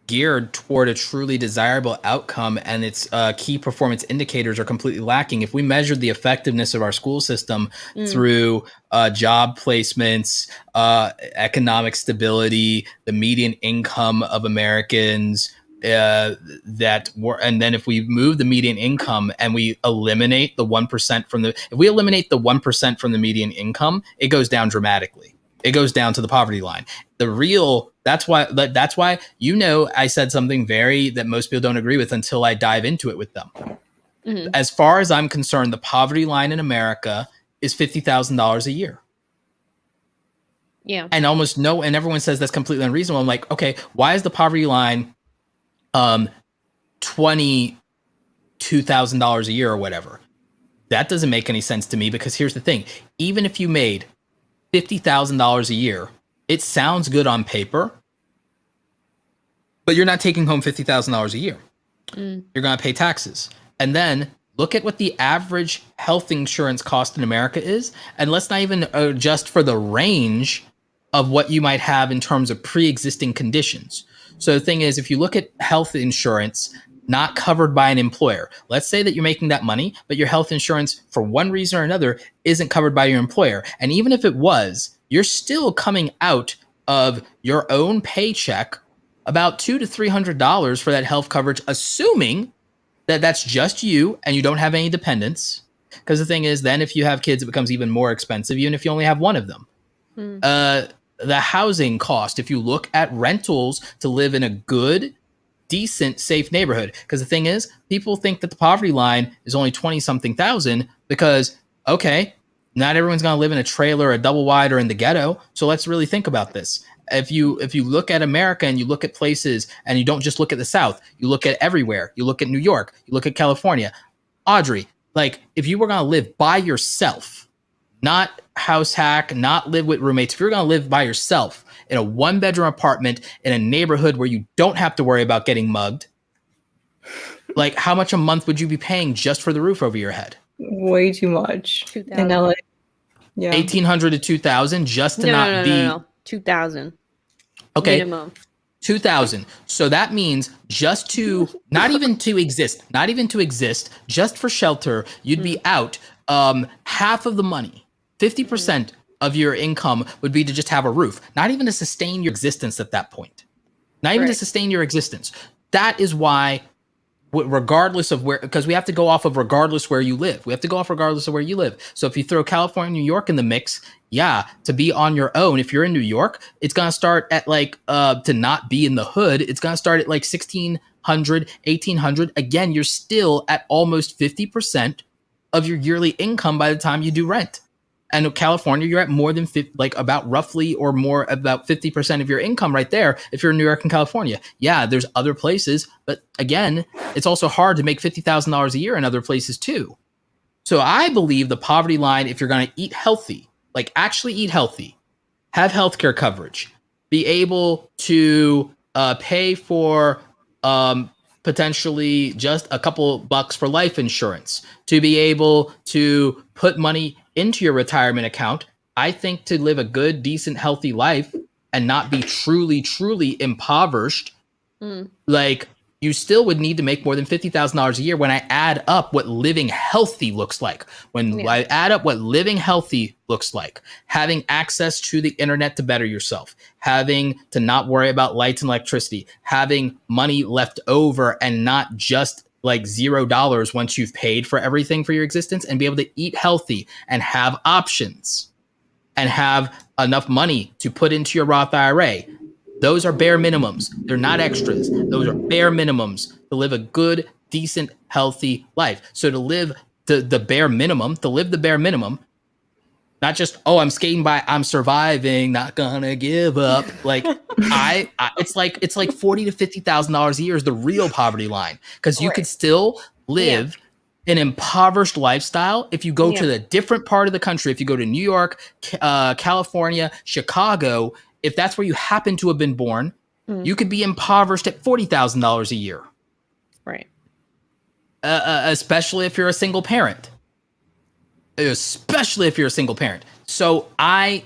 geared toward a truly desirable outcome, and its key performance indicators are completely lacking. If we measured the effectiveness of our school system through job placements, economic stability, the median income of Americans, and then if we move the median income and we eliminate the 1% if we eliminate the 1% from the median income, it goes down dramatically. It goes down to the poverty line. That's why I said something that most people don't agree with until I dive into it with them. Mm-hmm. As far as I'm concerned, the poverty line in America is $50,000 a year. Yeah. And and everyone says that's completely unreasonable. I'm like, okay, why is the poverty line $22,000 a year or whatever? That doesn't make any sense to me, because here's the thing. Even if you made $50,000 a year, it sounds good on paper, but you're not taking home $50,000 a year. You're going to pay taxes. And then look at what the average health insurance cost in America is. And let's not even adjust for the range of what you might have in terms of pre-existing conditions. So the thing is, if you look at health insurance not covered by an employer, let's say that you're making that money, but your health insurance for one reason or another isn't covered by your employer. And even if it was, you're still coming out of your own paycheck about $200 to $300 for that health coverage, assuming that that's just you and you don't have any dependents. Because the thing is, then if you have kids, it becomes even more expensive, even if you only have one of them. The housing cost, if you look at rentals to live in a good, decent, safe neighborhood. Because the thing is, people think that the poverty line is only 20-something thousand because, okay, not everyone's going to live in a trailer, a double wide, or in the ghetto. So let's really think about this. If you look at America and you look at places, and you don't just look at the South, you look at everywhere. You look at New York, you look at California. Audrey, like, if you were going to live by yourself, not house hack, not live with roommates, if you're going to live by yourself in a 1-bedroom apartment in a neighborhood where you don't have to worry about getting mugged, like, how much a month would you be paying just for the roof over your head? Way too much. 2,000. In LA. Yeah. 1,800 to 2,000 just to No. 2,000. Okay. Minimum. 2,000. So that means just to not even to exist, just for shelter, you'd be out half of the money. 50% of your income would be to just have a roof, not even to sustain your existence at that point. Not even to sustain your existence. That is why regardless of where, because we have to go off of regardless where you live. We have to go off regardless of where you live. So if you throw California, New York in the mix, yeah, to be on your own, if you're in New York, it's going to start at like, to not be in the hood, it's going to start at like 1,600, 1,800. Again, you're still at almost 50% of your yearly income by the time you do rent. And in California, you're at more than 50, like about roughly or more about 50% of your income right there. If you're in New York and California, yeah, there's other places, but again, it's also hard to make $50,000 a year in other places too. So I believe the poverty line, if you're going to eat healthy, like actually eat healthy, have healthcare coverage, be able to pay for potentially just a couple bucks for life insurance, to be able to put money into your retirement account. I think to live a good, decent, healthy life and not be truly, truly impoverished, like you still would need to make more than $50,000 a year when I add up what living healthy looks like. When I add up what living healthy looks like, having access to the internet to better yourself, having to not worry about lights and electricity, having money left over and not just like $0 once you've paid for everything for your existence, and be able to eat healthy and have options and have enough money to put into your Roth IRA. Those are bare minimums. They're not extras. Those are bare minimums to live a good, decent, healthy life. So to live the bare minimum, not just, oh, I'm skating by, I'm surviving, not gonna give up. Like it's like $40,000 to $50,000 a year is the real poverty line, because you could still live an impoverished lifestyle if you go to the different part of the country. If you go to New York, California, Chicago, if that's where you happen to have been born, you could be impoverished at $40,000 a year. Right. Especially if you're a single parent. So I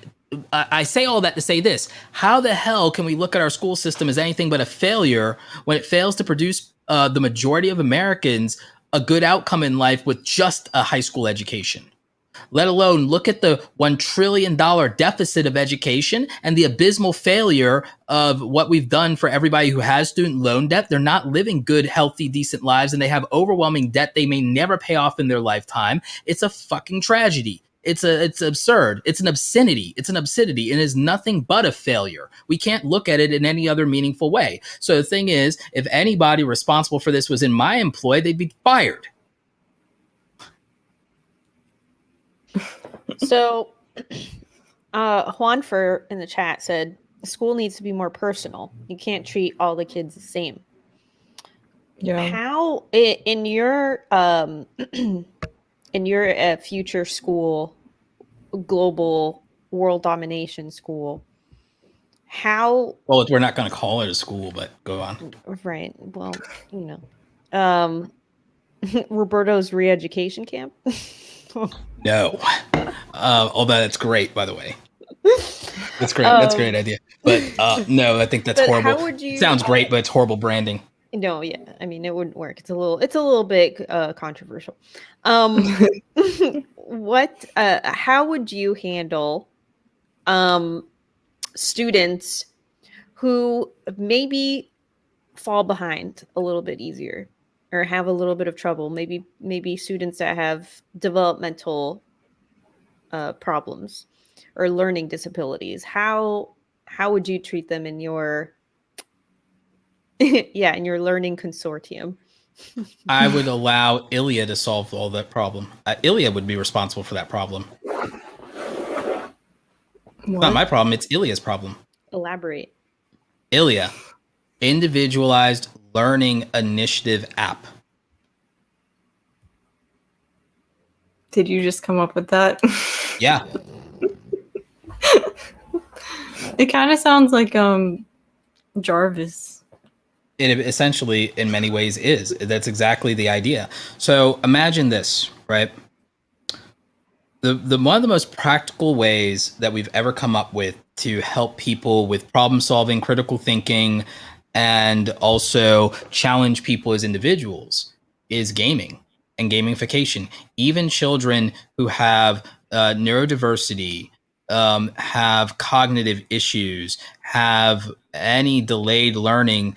say all that to say this. How the hell can we look at our school system as anything but a failure when it fails to produce the majority of Americans a good outcome in life with just a high school education? Let alone look at the $1 trillion deficit of education and the abysmal failure of what we've done for everybody who has student loan debt. They're not living good, healthy, decent lives, and they have overwhelming debt they may never pay off in their lifetime. It's a fucking tragedy. It's absurd. It's an obscenity. And it is nothing but a failure. We can't look at it in any other meaningful way. So the thing is, if anybody responsible for this was in my employ, they'd be fired. So, Juan in the chat said, school needs to be more personal. You can't treat all the kids the same. Yeah. How in your future school, global world domination school, how? Well, we're not going to call it a school, but go on. Right. Well, Roberto's re-education camp. No. Although that's great, by the way. That's great. That's a great idea. But no, I think that's horrible. How would you, sounds great, but it's horrible branding. No, yeah. I mean, it wouldn't work. It's a little bit controversial. How would you handle students who maybe fall behind a little bit easier or have a little bit of trouble? Maybe students that have developmental problems or learning disabilities. How would you treat them in your in your learning consortium? I would allow Ilya to solve all that problem. Ilya would be responsible for that problem. It's not my problem, it's Ilya's problem. Elaborate. Ilya, individualized learning initiative app. Did you just come up with that? Yeah. It kind of sounds like Jarvis. It essentially, in many ways, is. That's exactly the idea. So imagine this, right? The one of the most practical ways that we've ever come up with to help people with problem solving, critical thinking, and also challenge people as individuals is gaming and gamification. Even children who have neurodiversity, have cognitive issues, have any delayed learning,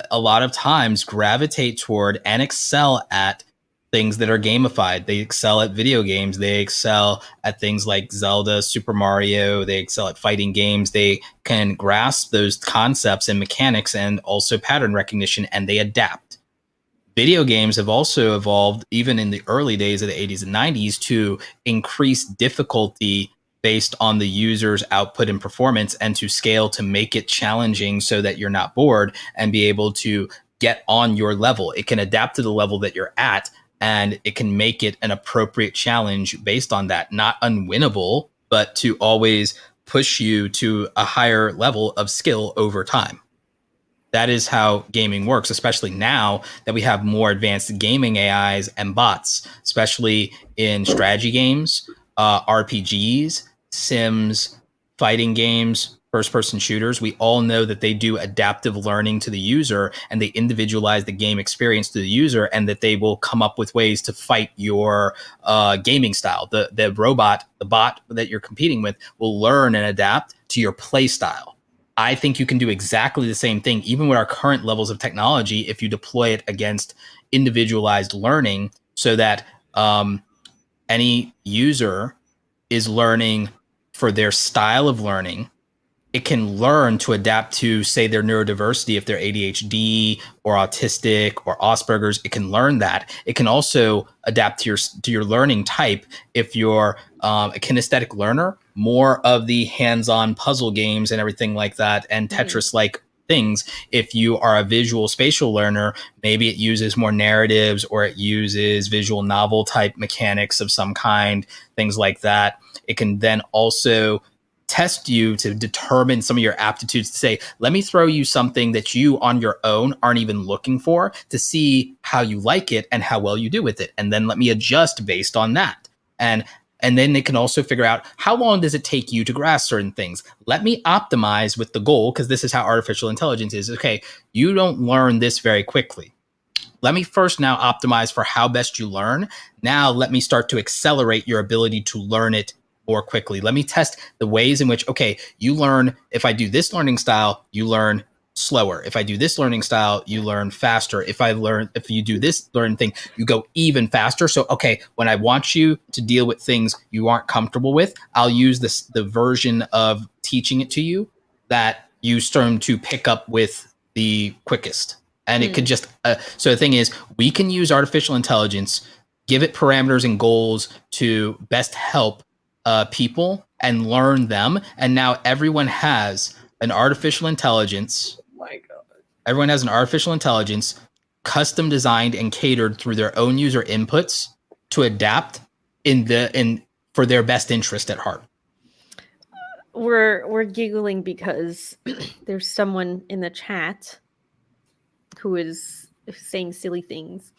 a lot of times gravitate toward and excel at things that are gamified. They excel at video games. They excel at things like Zelda, Super Mario. They excel at fighting games. They can grasp those concepts and mechanics and also pattern recognition, and they adapt. Video games have also evolved, even in the early days of the 80s and 90s, to increase difficulty based on the user's output and performance, and to scale to make it challenging so that you're not bored and be able to get on your level. It can adapt to the level that you're at, and it can make it an appropriate challenge based on that. Not unwinnable, but to always push you to a higher level of skill over time. That is how gaming works, especially now that we have more advanced gaming AIs and bots, especially in strategy games, RPGs, Sims, fighting games, first-person shooters. We all know that they do adaptive learning to the user, and they individualize the game experience to the user, and that they will come up with ways to fight your gaming style. The robot, the bot that you're competing with, will learn and adapt to your play style. I think you can do exactly the same thing, even with our current levels of technology, if you deploy it against individualized learning, so that any user is learning for their style of learning. It can learn to adapt to, say, their neurodiversity, if they're ADHD or autistic or Asperger's. It can learn that. It can also adapt to your learning type. If you're a kinesthetic learner, more of the hands-on puzzle games and everything like that, and Tetris-like things. If you are a visual spatial learner, maybe it uses more narratives, or it uses visual novel type mechanics of some kind, things like that. It can then also test you to determine some of your aptitudes, to say, let me throw you something that you on your own aren't even looking for, to see how you like it and how well you do with it. And then let me adjust based on that. And then it can also figure out, how long does it take you to grasp certain things? Let me optimize with the goal, because this is how artificial intelligence is. Okay, you don't learn this very quickly. Let me first now optimize for how best you learn. Now let me start to accelerate your ability to learn it more quickly. Let me test the ways in which, okay, you learn, if I do this learning style, you learn slower. If I do this learning style, you learn faster. If you do this learning thing, you go even faster. So, okay, when I want you to deal with things you aren't comfortable with, I'll use the version of teaching it to you that you start to pick up with the quickest. And it could just, so the thing is, we can use artificial intelligence, give it parameters and goals to best help people and learn them. And now everyone has an artificial intelligence. Oh my God. Everyone has an artificial intelligence custom designed and catered through their own user inputs to adapt for their best interest at heart. We're giggling because there's someone in the chat who is saying silly things.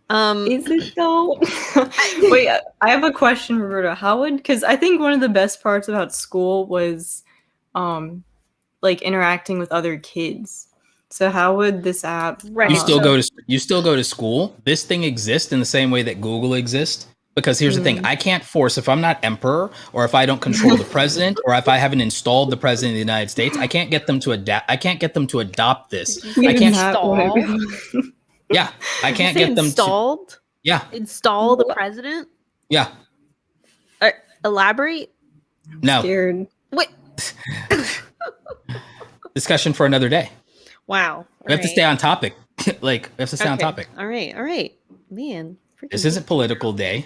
Is it though? Wait, I have a question, Roberto. Because I think one of the best parts about school was like interacting with other kids. So how would this app you still go to school? This thing exists in the same way that Google exists. Because here's the thing, I can't force, if I'm not emperor, or if I don't control the president, or if I haven't installed the president of the United States, I can't get them to adapt. I can't get them to adopt this. I can't install. Yeah, I can't get them installed. Yeah, install the president. Yeah. Elaborate. No. Scared. Wait. Discussion for another day. Wow. We have to stay on topic. We have to stay on topic. All right, man. This isn't political day.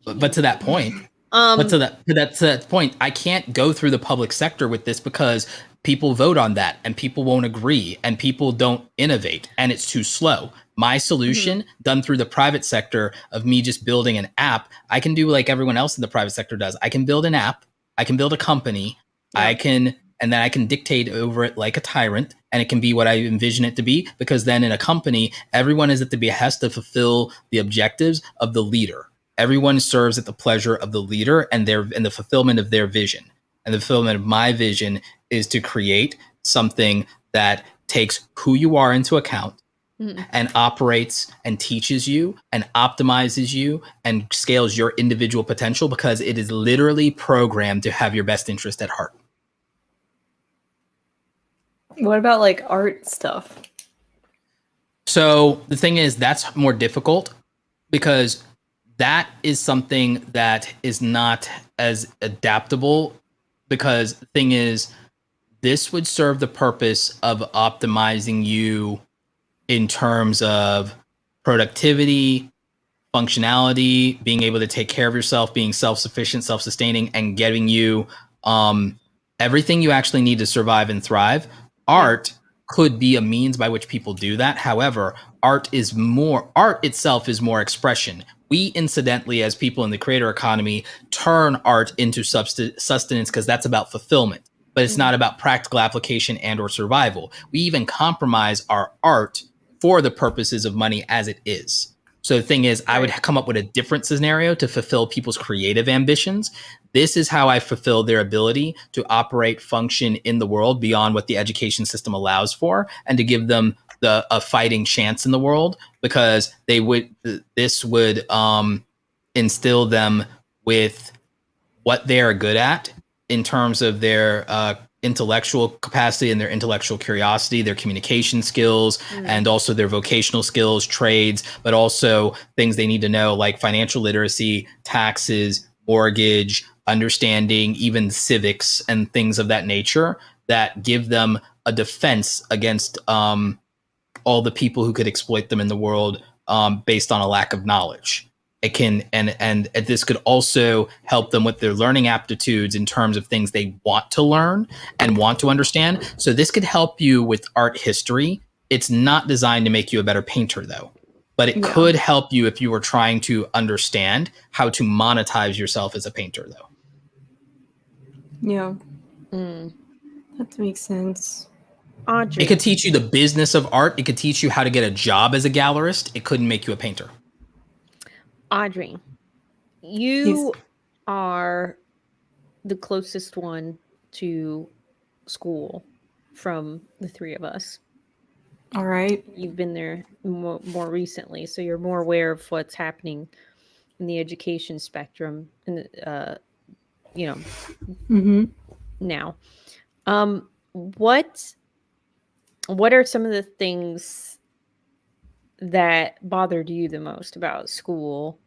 But to that point. But to that point, I can't go through the public sector with this, because people vote on that and people won't agree and people don't innovate and it's too slow. My solution done through the private sector of me just building an app, I can do like everyone else in the private sector does. I can build an app, I can build a company, and then I can dictate over it like a tyrant, and it can be what I envision it to be, because then in a company, everyone is at the behest to fulfill the objectives of the leader. Everyone serves at the pleasure of the leader and the fulfillment of their vision. And the fulfillment of my vision is to create something that takes who you are into account and operates and teaches you and optimizes you and scales your individual potential, because it is literally programmed to have your best interest at heart. What about like art stuff? So the thing is, that's more difficult because that is something that is not as adaptable. Because the thing is, this would serve the purpose of optimizing you in terms of productivity, functionality, being able to take care of yourself, being self-sufficient, self-sustaining, and getting you everything you actually need to survive and thrive. Art could be a means by which people do that. However, art itself is more expression. We incidentally, as people in the creator economy, turn art into sustenance because that's about fulfillment, but it's not about practical application and or survival. We even compromise our art for the purposes of money as it is. So the thing is, I would come up with a different scenario to fulfill people's creative ambitions. This is how I fulfill their ability to operate, function in the world beyond what the education system allows for, and to give them a fighting chance in the world, because this would instill them with what they are good at in terms of their intellectual capacity and their intellectual curiosity, their communication skills, and also their vocational skills, trades, but also things they need to know like financial literacy, taxes, mortgage, understanding, even civics and things of that nature that give them a defense against all the people who could exploit them in the world based on a lack of knowledge. It can, and this could also help them with their learning aptitudes in terms of things they want to learn and want to understand. So this could help you with art history. It's not designed to make you a better painter though, but it could help you if you were trying to understand how to monetize yourself as a painter though. Yeah. That makes sense. Audrey. It could teach you the business of art. It could teach you how to get a job as a gallerist. It couldn't make you a painter. Audrey, you are the closest one to school from the three of us. All right. You've been there more recently, so you're more aware of what's happening in the education spectrum, and now. What are some of the things that bothered you the most about school?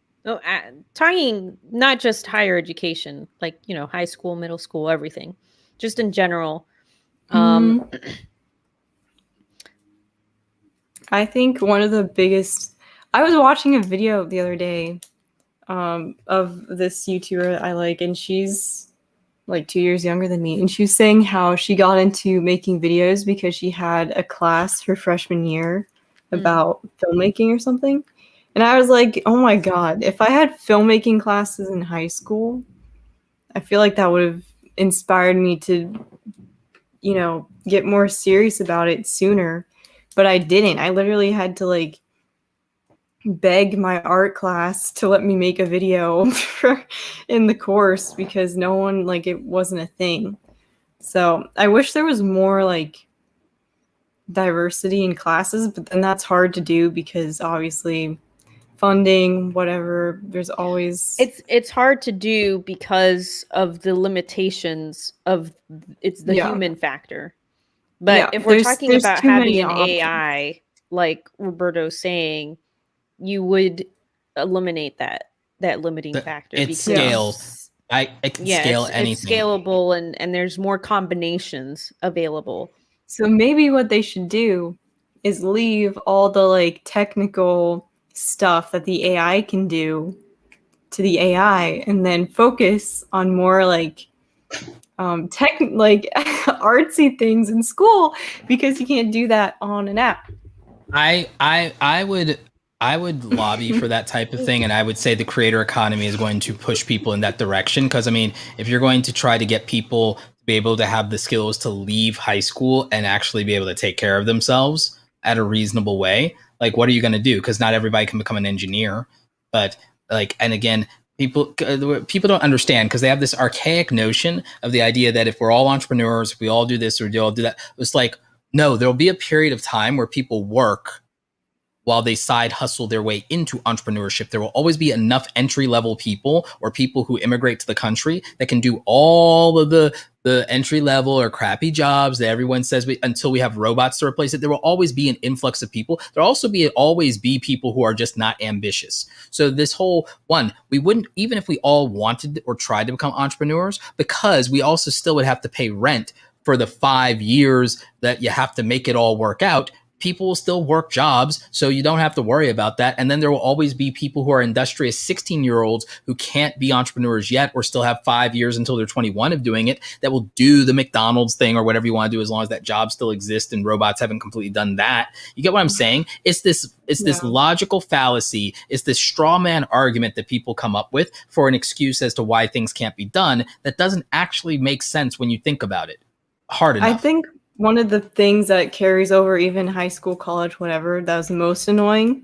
Tying not just higher education, like, high school, middle school, everything, just in general. I think one of the biggest, I was watching a video the other day of this YouTuber I like, and she's like 2 years younger than me, and she was saying how she got into making videos because she had a class her freshman year about filmmaking or something. And I was like, oh my God, if I had filmmaking classes in high school, I feel like that would have inspired me to, get more serious about it sooner. But I didn't. I literally had to beg my art class to let me make a video in the course because no one, it wasn't a thing. So I wish there was more diversity in classes, but then that's hard to do because obviously funding, whatever, there's always it's hard to do because of the limitations of the human factor. But if we're talking about having an AI, like Roberto's saying, you would eliminate that limiting factor. It's scale. I can scale anything. It's scalable, and there's more combinations available. So maybe what they should do is leave all the technical stuff that the AI can do to the AI, and then focus on more artsy things in school, because you can't do that on an app. I would lobby for that type of thing, and I would say the creator economy is going to push people in that direction. Because if you're going to try to get people to be able to have the skills to leave high school and actually be able to take care of themselves at a reasonable way, what are you going to do? Because not everybody can become an engineer. But and again, people don't understand, because they have this archaic notion of the idea that if we're all entrepreneurs, if we all do this or we all do that, it's no, there'll be a period of time where people work while they side hustle their way into entrepreneurship. There will always be enough entry level people or people who immigrate to the country that can do all of the the entry level or crappy jobs that everyone says until we have robots to replace it, there will always be an influx of people. There'll also always be people who are just not ambitious. So this whole one, we wouldn't, even if we all wanted or tried to become entrepreneurs, because we also still would have to pay rent for the 5 years that you have to make it all work out. People will still work jobs, so you don't have to worry about that. And then there will always be people who are industrious 16-year-olds who can't be entrepreneurs yet or still have 5 years until they're 21 of doing it, that will do the McDonald's thing or whatever you want to do, as long as that job still exists and robots haven't completely done that. You get what I'm saying? It's this logical fallacy. It's this straw man argument that people come up with for an excuse as to why things can't be done that doesn't actually make sense when you think about it hard enough. I think one of the things that carries over even high school, college, whatever, that was the most annoying,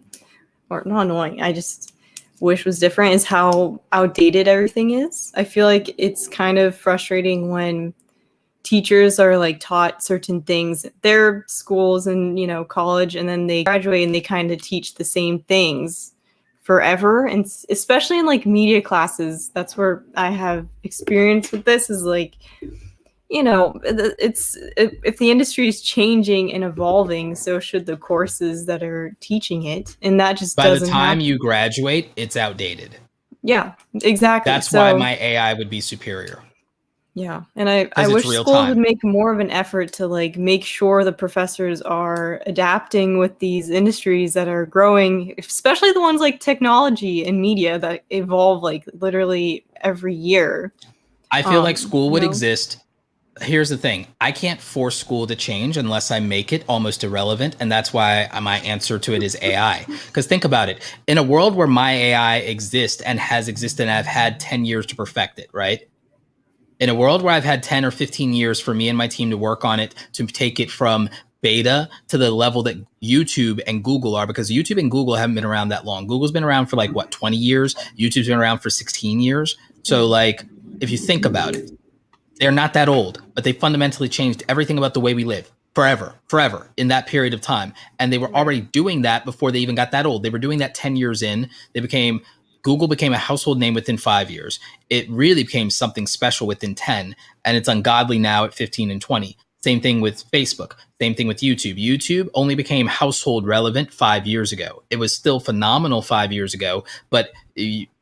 or not annoying, I just wish was different, is how outdated everything is. I feel like it's kind of frustrating when teachers are like taught certain things at their schools and, you know, college, and then they graduate and they kind of teach the same things forever. And especially in like media classes, that's where I have experience with this, is like, you know, it's if the industry is changing and evolving, so should the courses that are teaching it, and that just by doesn't the time happen. You graduate, it's outdated. Yeah, exactly. That's why my AI would be superior. Yeah, and I wish schools would make more of an effort to like make sure the professors are adapting with these industries that are growing, especially the ones like technology and media that evolve like literally every year. I feel like school would exist. Here's the thing. I can't force school to change unless I make it almost irrelevant. And that's why my answer to it is AI. Because think about it. In a world where my AI exists and has existed, and I've had 10 years to perfect it, right? In a world where I've had 10 or 15 years for me and my team to work on it, to take it from beta to the level that YouTube and Google are, because YouTube and Google haven't been around that long. Google's been around for like, what, 20 years? YouTube's been around for 16 years. So like, if you think about it, they're not that old, but they fundamentally changed everything about the way we live forever in that period of time. And they were already doing that before they even got that old. They were doing that 10 years in. Google became a household name within 5 years. It really became something special within 10, and it's ungodly now at 15 and 20. Same thing with Facebook. Same thing with YouTube. YouTube only became household relevant 5 years ago. It was still phenomenal 5 years ago, but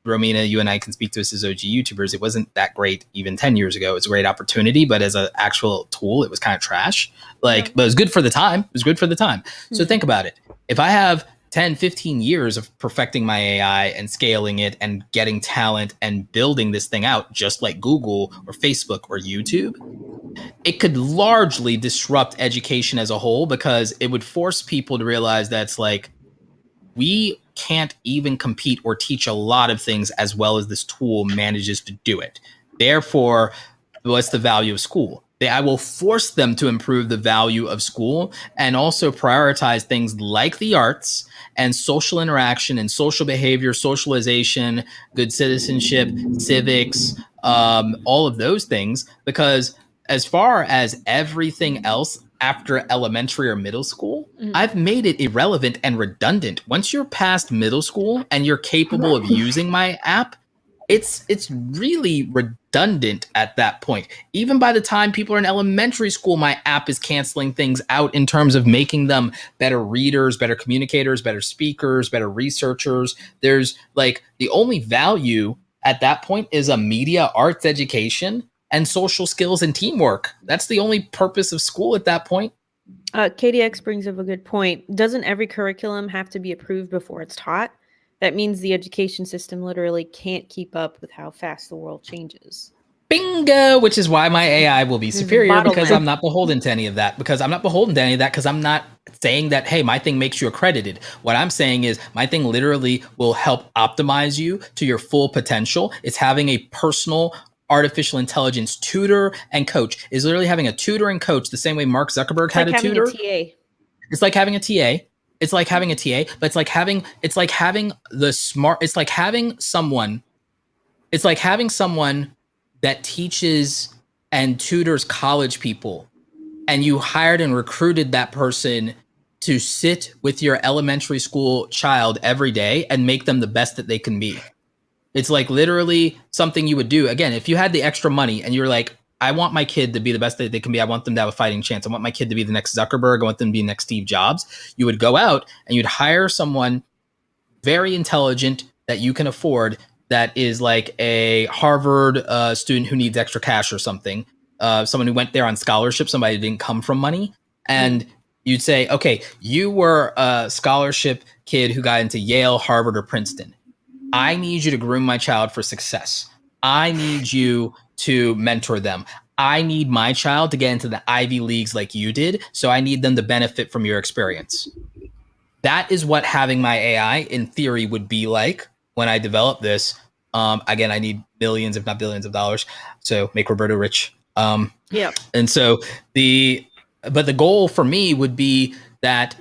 Romina, you and I can speak to this as OG YouTubers. It wasn't that great even 10 years ago. It was a great opportunity, but as an actual tool, it was kind of trash. But it was good for the time. So think about it. If I have 10, 15 years of perfecting my AI and scaling it and getting talent and building this thing out, just like Google or Facebook or YouTube, it could largely disrupt education as a whole, because it would force people to realize that's like, we can't even compete or teach a lot of things as well as this tool manages to do it. Therefore, what's the value of school? I will force them to improve the value of school and also prioritize things like the arts and social interaction and social behavior, socialization, good citizenship, civics, all of those things. Because as far as everything else after elementary or middle school, I've made it irrelevant and redundant. Once you're past middle school and you're capable of using my app, it's really redundant at that point. Even by the time people are in elementary school, my app is canceling things out in terms of making them better readers, better communicators, better speakers, better researchers. There's like, the only value at that point is a media arts education and social skills and teamwork. That's the only purpose of school at that point. KDX brings up a good point. Doesn't every curriculum have to be approved before it's taught? That means the education system literally can't keep up with how fast the world changes. Bingo! Which is why my AI will be superior, because I'm not beholden to any of that. Because I'm not saying that, hey, my thing makes you accredited. What I'm saying is my thing literally will help optimize you to your full potential. It's having a personal artificial intelligence tutor and coach. Is literally having a tutor and coach the same way Mark Zuckerberg had a tutor. It's like having a TA. It's like having a TA, but it's like having someone that teaches and tutors college people, and you hired and recruited that person to sit with your elementary school child every day and make them the best that they can be. It's like literally something you would do. Again, if you had the extra money and you're like, I want my kid to be the best that they can be. I want them to have a fighting chance. I want my kid to be the next Zuckerberg. I want them to be the next Steve Jobs. You would go out and you'd hire someone very intelligent that you can afford, that is like a Harvard student who needs extra cash or something. Someone who went there on scholarship, somebody who didn't come from money. And you'd say, okay, you were a scholarship kid who got into Yale, Harvard, or Princeton. I need you to groom my child for success. I need you to mentor them. I need my child to get into the Ivy Leagues like you did. So I need them to benefit from your experience. That is what having my AI in theory would be like when I develop this. Again, I need millions, if not billions of dollars. So make Roberto rich. Yeah. And so the goal for me would be that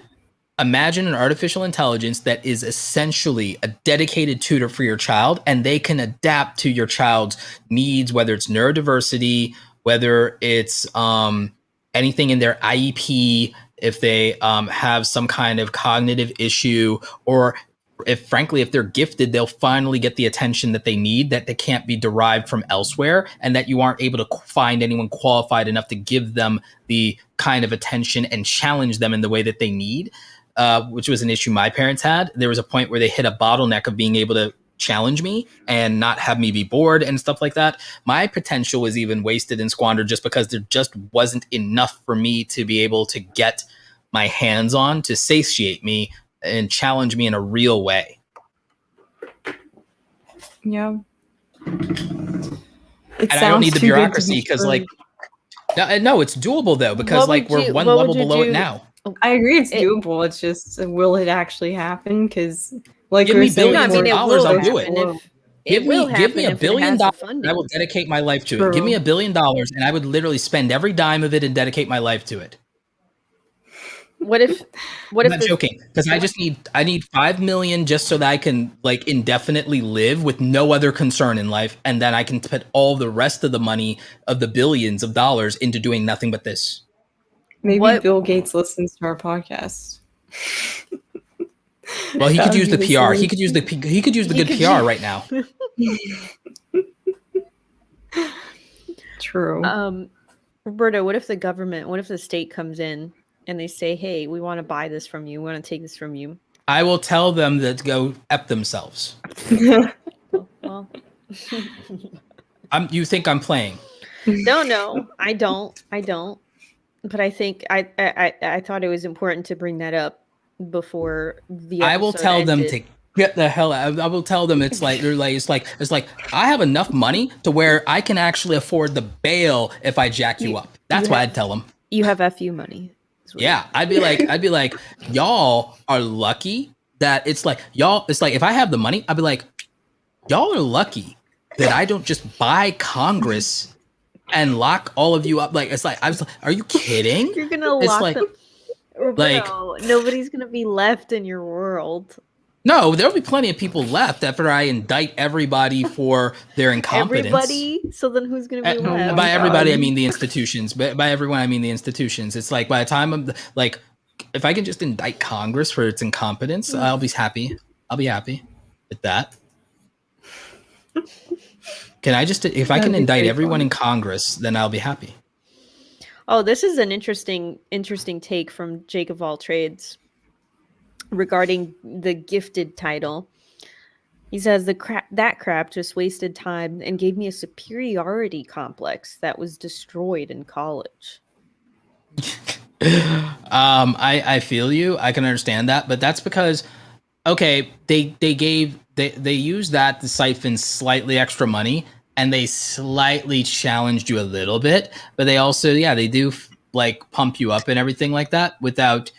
imagine an artificial intelligence that is essentially a dedicated tutor for your child, and they can adapt to your child's needs, whether it's neurodiversity, whether it's anything in their IEP, if they have some kind of cognitive issue, or if they're gifted, they'll finally get the attention that they need, that they can't be derived from elsewhere, and that you aren't able to find anyone qualified enough to give them the kind of attention and challenge them in the way that they need, which was an issue my parents had. There was a point where they hit a bottleneck of being able to challenge me and not have me be bored and stuff like that. My potential was even wasted and squandered just because there just wasn't enough for me to be able to get my hands on to satiate me and challenge me in a real way. Yeah. And I don't need the bureaucracy because, like, no, it's doable though, because like we're one level below it now. I agree, it's doable. It's just, will it actually happen? Because like, give me billions of dollars, I'll do it. Give me $1 billion, and I will dedicate my life to it. Give me $1 billion, and I would literally spend every dime of it and dedicate my life to it. What if I'm not joking, because I need 5 million just so that I can like indefinitely live with no other concern in life, and then I can put all the rest of the money of the billions of dollars into doing nothing but this. Maybe Bill Gates listens to our podcast. Well, he could use the PR. He could use the good PR right now. True. Roberto, what if the state comes in and they say, hey, we want to buy this from you. We want to take this from you. I will tell them to go F themselves. Well. You think I'm playing? No, I don't. But I think I thought it was important to bring that up before the episode I will tell ended. them to get the hell out. I will tell them it's like I have enough money to where I can actually afford the bail if I jack you up. That's what I'd tell them. You have FU money. Yeah, I'd be like, y'all are lucky that it's like if I have the money, I'd be like, y'all are lucky that I don't just buy Congress and lock all of you up. Like, it's like, I was like, are you kidding? You're gonna lock them. Roberto, nobody's gonna be left in your world. No, there'll be plenty of people left after I indict everybody for their incompetence. Everybody? So then who's going to be left? By everybody, I mean the institutions. But by everyone, I mean the institutions. It's like by the time I'm like, if I can just indict Congress for its incompetence, I'll be happy. I'll be happy with that. Can I just, if I can indict everyone in Congress, then I'll be happy. Oh, this is an interesting take from Jake of All Trades regarding the gifted title. He says that crap just wasted time and gave me a superiority complex that was destroyed in college. I feel you. I can understand that, but that's because, okay, they used that to siphon slightly extra money, and they slightly challenged you a little bit, but they also, they do like pump you up and everything like that without,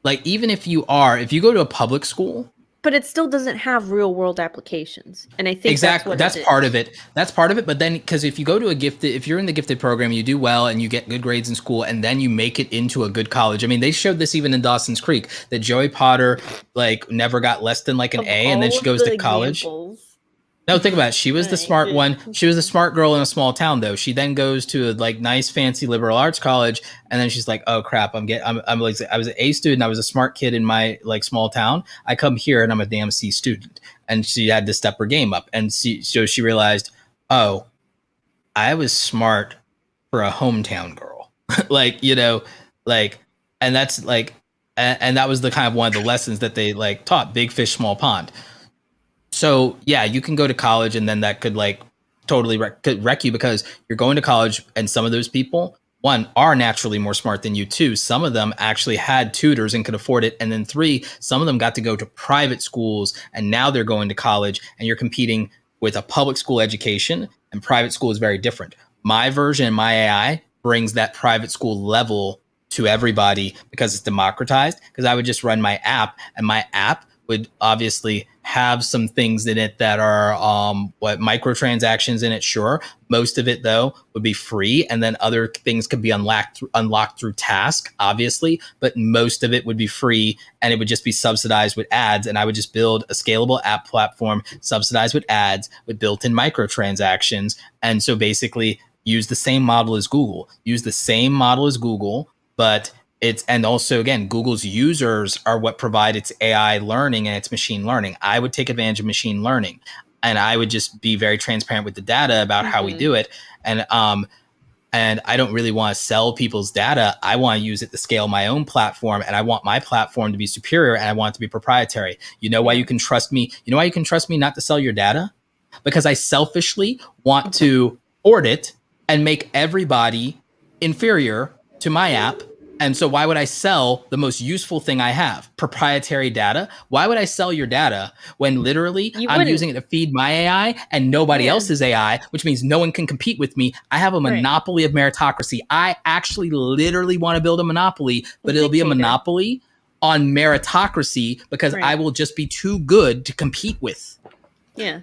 like, even if you go to a public school, but it still doesn't have real world applications. And I think that's part of it. That's part of it. But then, because if you go to if you're in the gifted program, you do well and you get good grades in school, and then you make it into a good college. I mean, they showed this even in Dawson's Creek, that Joey Potter like never got less than like an A, and then she goes to college. No, think about it. She was the smart one. She was a smart girl in a small town, though. She then goes to a like nice, fancy liberal arts college, and then she's like, "Oh crap! I was an A student. I was a smart kid in my like small town. I come here and I'm a damn C student." And she had to step her game up, and so she realized, "Oh, I was smart for a hometown girl. Like, you know, like, and that's like, and that was the kind of one of the lessons that they like taught, big fish, small pond. So yeah, you can go to college and then that could like totally wreck you because you're going to college and some of those people, one, are naturally more smart than you. Two, some of them actually had tutors and could afford it. And then three, some of them got to go to private schools and now they're going to college and you're competing with a public school education, and private school is very different. My version, my AI brings that private school level to everybody because it's democratized, because I would just run my app and my app would obviously have some things in it that are microtransactions in it. Sure. Most of it though would be free. And then other things could be unlocked through task, obviously, but most of it would be free and it would just be subsidized with ads. And I would just build a scalable app platform subsidized with ads with built-in microtransactions. And so basically use the same model as Google, but and also again, Google's users are what provide its AI learning and its machine learning. I would take advantage of machine learning and I would just be very transparent with the data about how we do it. And I don't really want to sell people's data. I want to use it to scale my own platform, and I want my platform to be superior and I want it to be proprietary. You know why you can trust me? You know why you can trust me not to sell your data? Because I selfishly want to audit and make everybody inferior to my app. And so why would I sell the most useful thing I have, proprietary data? Why would I sell your data when literally I'm using it to feed my AI and nobody else's AI, which means no one can compete with me? I have a monopoly of meritocracy. I actually literally want to build a monopoly, but it'll be a monopoly on meritocracy because I will just be too good to compete with. Yeah.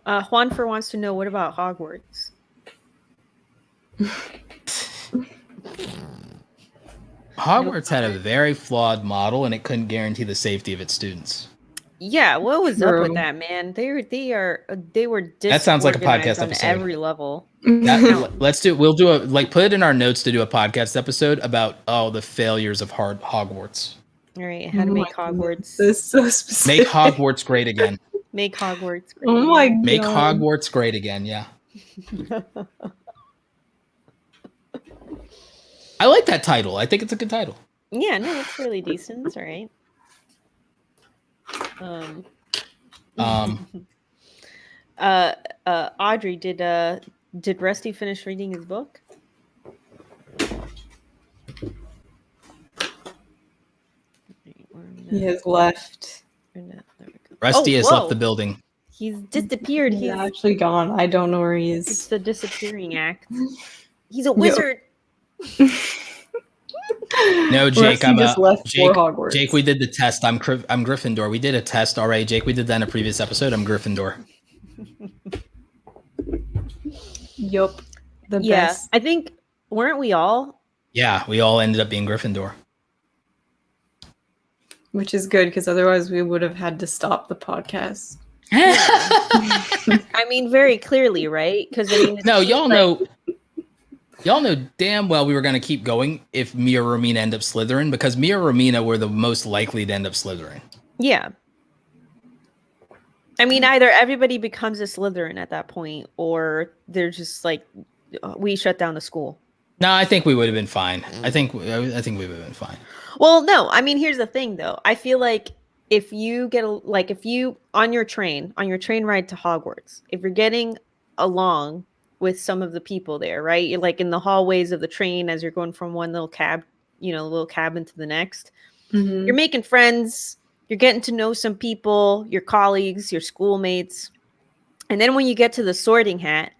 Juanfer wants to know, what about Hogwarts? Hogwarts had a very flawed model and it couldn't guarantee the safety of its students. Yeah, what was up with that, man? They were that sounds like a podcast on episode. Every level. We'll do put it in our notes to do a podcast episode about the failures of Hogwarts. All right, how to make Hogwarts. This is so specific. Make Hogwarts great again. Make Hogwarts great. Oh my God. Make Hogwarts great again, yeah. I like that title. I think it's a good title. Yeah, no, it's really decent. It's all right. Audrey, did Rusty finish reading his book? He has left. Rusty has left the building. He's disappeared. He's actually gone. I don't know where he is. It's the disappearing act. He's a wizard. No, Jake, Hogwarts. Jake, we did the test. I'm Gryffindor. We did a test already. Jake, we did that in a previous episode. I'm Gryffindor. Yup. The best. I think, weren't we all? Yeah, we all ended up being Gryffindor. Which is good, because otherwise we would have had to stop the podcast. I mean, very clearly, right? Because no, y'all know damn well we were going to keep going if me or Romina end up Slytherin, because me or Romina were the most likely to end up Slytherin. Yeah. I mean, either everybody becomes a Slytherin at that point, or they're just like, we shut down the school. No, I think we would have been fine. I think we would have been fine. Well, no, I mean, here's the thing, though. I feel like if you get on your train ride to Hogwarts, if you're getting along with some of the people there, right? You're like in the hallways of the train as you're going from one little cabin to the next. Mm-hmm. You're making friends. You're getting to know some people, your colleagues, your schoolmates. And then when you get to the Sorting Hat,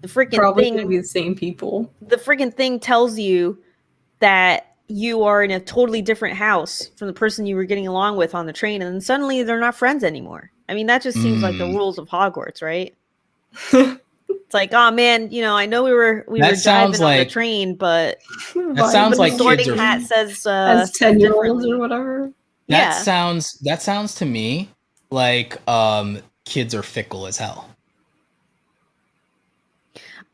the freaking thing gonna be the same people. The freaking thing tells you that you are in a totally different house from the person you were getting along with on the train, and then suddenly they're not friends anymore. I mean, that just seems like the rules of Hogwarts, right? It's like, oh man, I know we were driving on the train, but that sounds like Sorting Hat says as 10-year-olds or whatever. That sounds to me like kids are fickle as hell.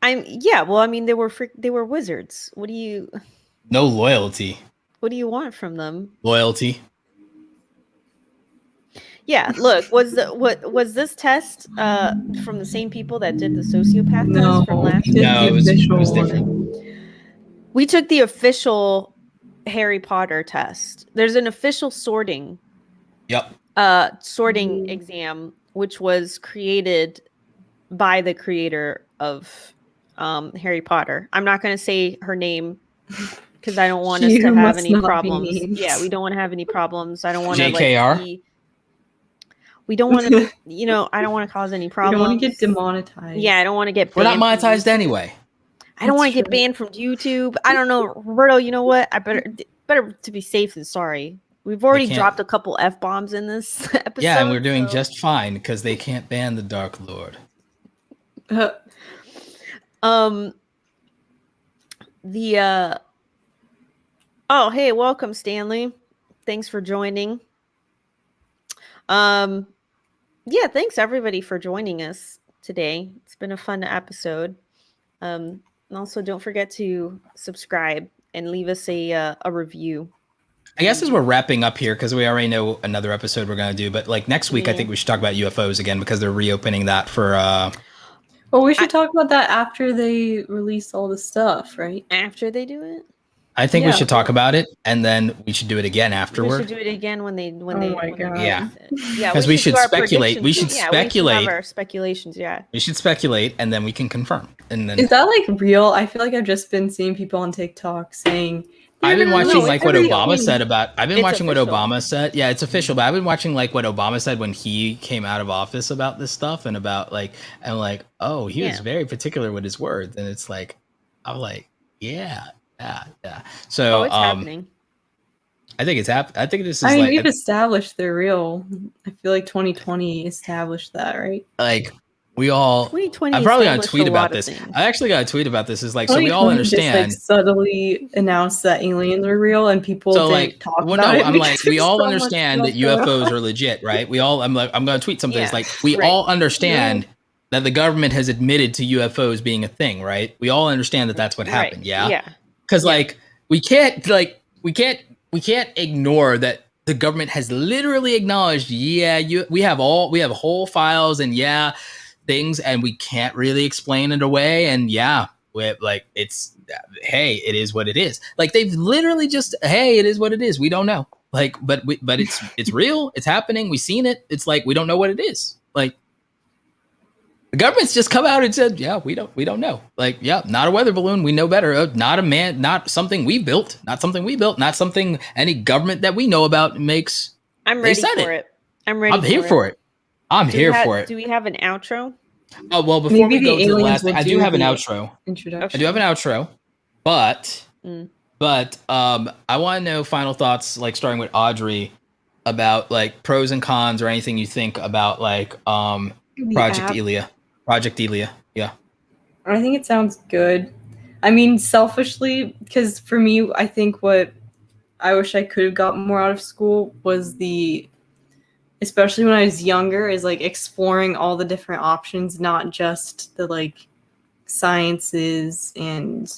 Well, I mean, they were wizards. No loyalty. What do you want from them? Loyalty. Yeah, look, was this test from the same people that did the sociopath No, test from last we did No, the it official was one. different. We took the official Harry Potter test. There's an official sorting exam which was created by the creator of Harry Potter. I'm not going to say her name because I don't want us to have any problems. Yeah, we don't want to have any problems. I don't want to JKR? we don't want to, I don't want to cause any problems. We don't want to get demonetized. Yeah, I don't want to get We're banned. not monetized anyway. I don't want to get banned from YouTube. I don't know, Roberto. You know what? I better to be safe than sorry. We've already dropped a couple F-bombs in this episode. Yeah, and we're doing just fine because they can't ban the Dark Lord. Oh, hey, welcome, Stanley. Thanks for joining. Yeah, thanks everybody for joining us today. It's been a fun episode. And also don't forget to subscribe and leave us a review. I guess as we're wrapping up here, because we already know another episode we're going to do, but like next week, I think we should talk about UFOs again because they're reopening that for... Well, we should talk about that after they release all the stuff, right? After they do it? I think we should talk about it, and then we should do it again afterward. We should do it again when they yeah, because we should speculate. We should speculate. We should have our speculations. Yeah, we should speculate, and then we can confirm. And then is that like real? I feel like I've just been seeing people on TikTok saying. I've been watching like what Obama said about. I've been watching official. what Obama said. Yeah, it's official, but I've been watching like what Obama said when he came out of office about this stuff and about like oh, he was very particular with his words, and it's like I'm like yeah. So it's happening. I think it's happening. I think this is. I mean, we've established they're real. I feel like 2020 established that, right? Like we all. 2020. I'm probably gonna tweet about this. I actually got a tweet about this. Is like so we all understand. Just, like, subtly announced that aliens are real, and people didn't talk about it. I'm like we all understand that UFOs are legit, right? We all. I'm gonna tweet something. It's like we all understand. That the government has admitted to UFOs being a thing, right? We all understand that that's what happened, yeah. Because like we can't ignore that the government has literally acknowledged, we have whole files and things, and we can't really explain it away, and it's it is what it is. Like they've literally just it is what it is. We don't know, like, but it's real. It's happening. We've seen it. It's like we don't know what it is, like. The government's just come out and said, we don't know. Like, not a weather balloon. We know better. Not a man, not something we built, not something any government that we know about makes. I'm ready for it. I'm here for it. I'm here for it. Do we have an outro? Oh, well, before we go to the last thing, I do have an outro. Introduction. I do have an outro, but I want to know final thoughts, like starting with Audrey, about like pros and cons or anything you think about like Project Elia, yeah. I think it sounds good. I mean, selfishly, because for me, I think what I wish I could have gotten more out of school was especially when I was younger, is like exploring all the different options, not just the like sciences and,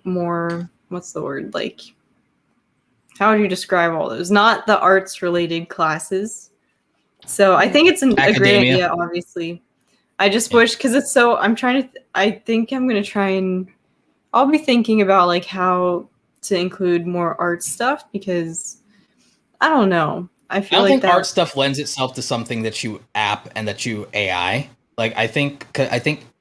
more, what's the word? Like, how would you describe all those? Not the arts related classes. So I think it's a great idea, obviously. I just wish, because it's so, I think I'm going to try and, I'll be thinking about like how to include more art stuff, because I don't know. I don't think art stuff lends itself to something that you app and that you AI. Like I think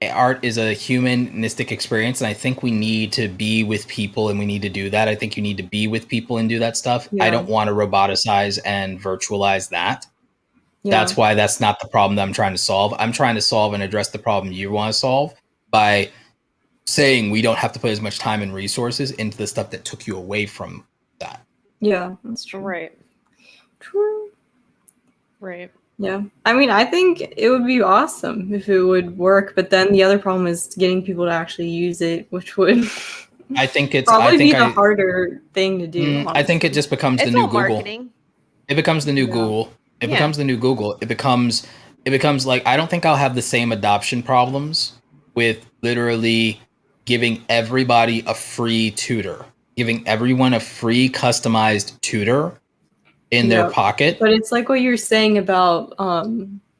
art is a humanistic experience, and I think we need to be with people, and we need to do that. I think you need to be with people and do that stuff. I don't want to roboticize and virtualize that. That's why that's not the problem that I'm trying to solve. I'm trying to solve and address the problem you want to solve by saying we don't have to put as much time and resources into the stuff that took you away from that. Yeah, that's true. Right. True. Right. Yeah. I mean, I think it would be awesome if it would work, but then the other problem is getting people to actually use it, which would I think it's probably be the harder thing to do. I think it just becomes the new Google. Marketing. It becomes the new Google. It becomes the new Google. It becomes like, I don't think I'll have the same adoption problems with literally giving everybody a free tutor, giving everyone a free customized tutor in their pocket. But it's like what you're saying about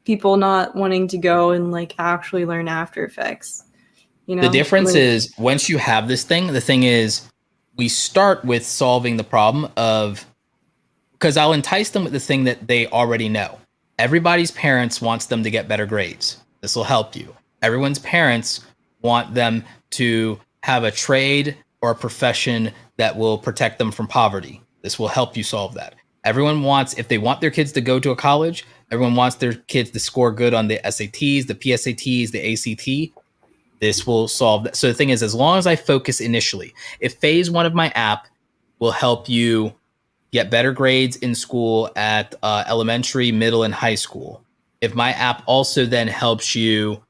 people not wanting to go and like actually learn After Effects. You know, the difference is once you have this thing, the thing is we start with solving the problem of, because I'll entice them with the thing that they already know. Everybody's parents wants them to get better grades. This will help you. Everyone's parents want them to have a trade or a profession that will protect them from poverty. This will help you solve that. Everyone wants, if they want their kids to go to a college, everyone wants their kids to score good on the SATs, the PSATs, the ACT. This will solve that. So the thing is, as long as I focus initially, if phase 1 of my app will help you get better grades in school at elementary, middle, and high school, if my app also then helps you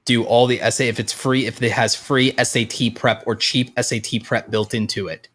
do all the essay, if it's free, if it has free SAT prep or cheap SAT prep built into it,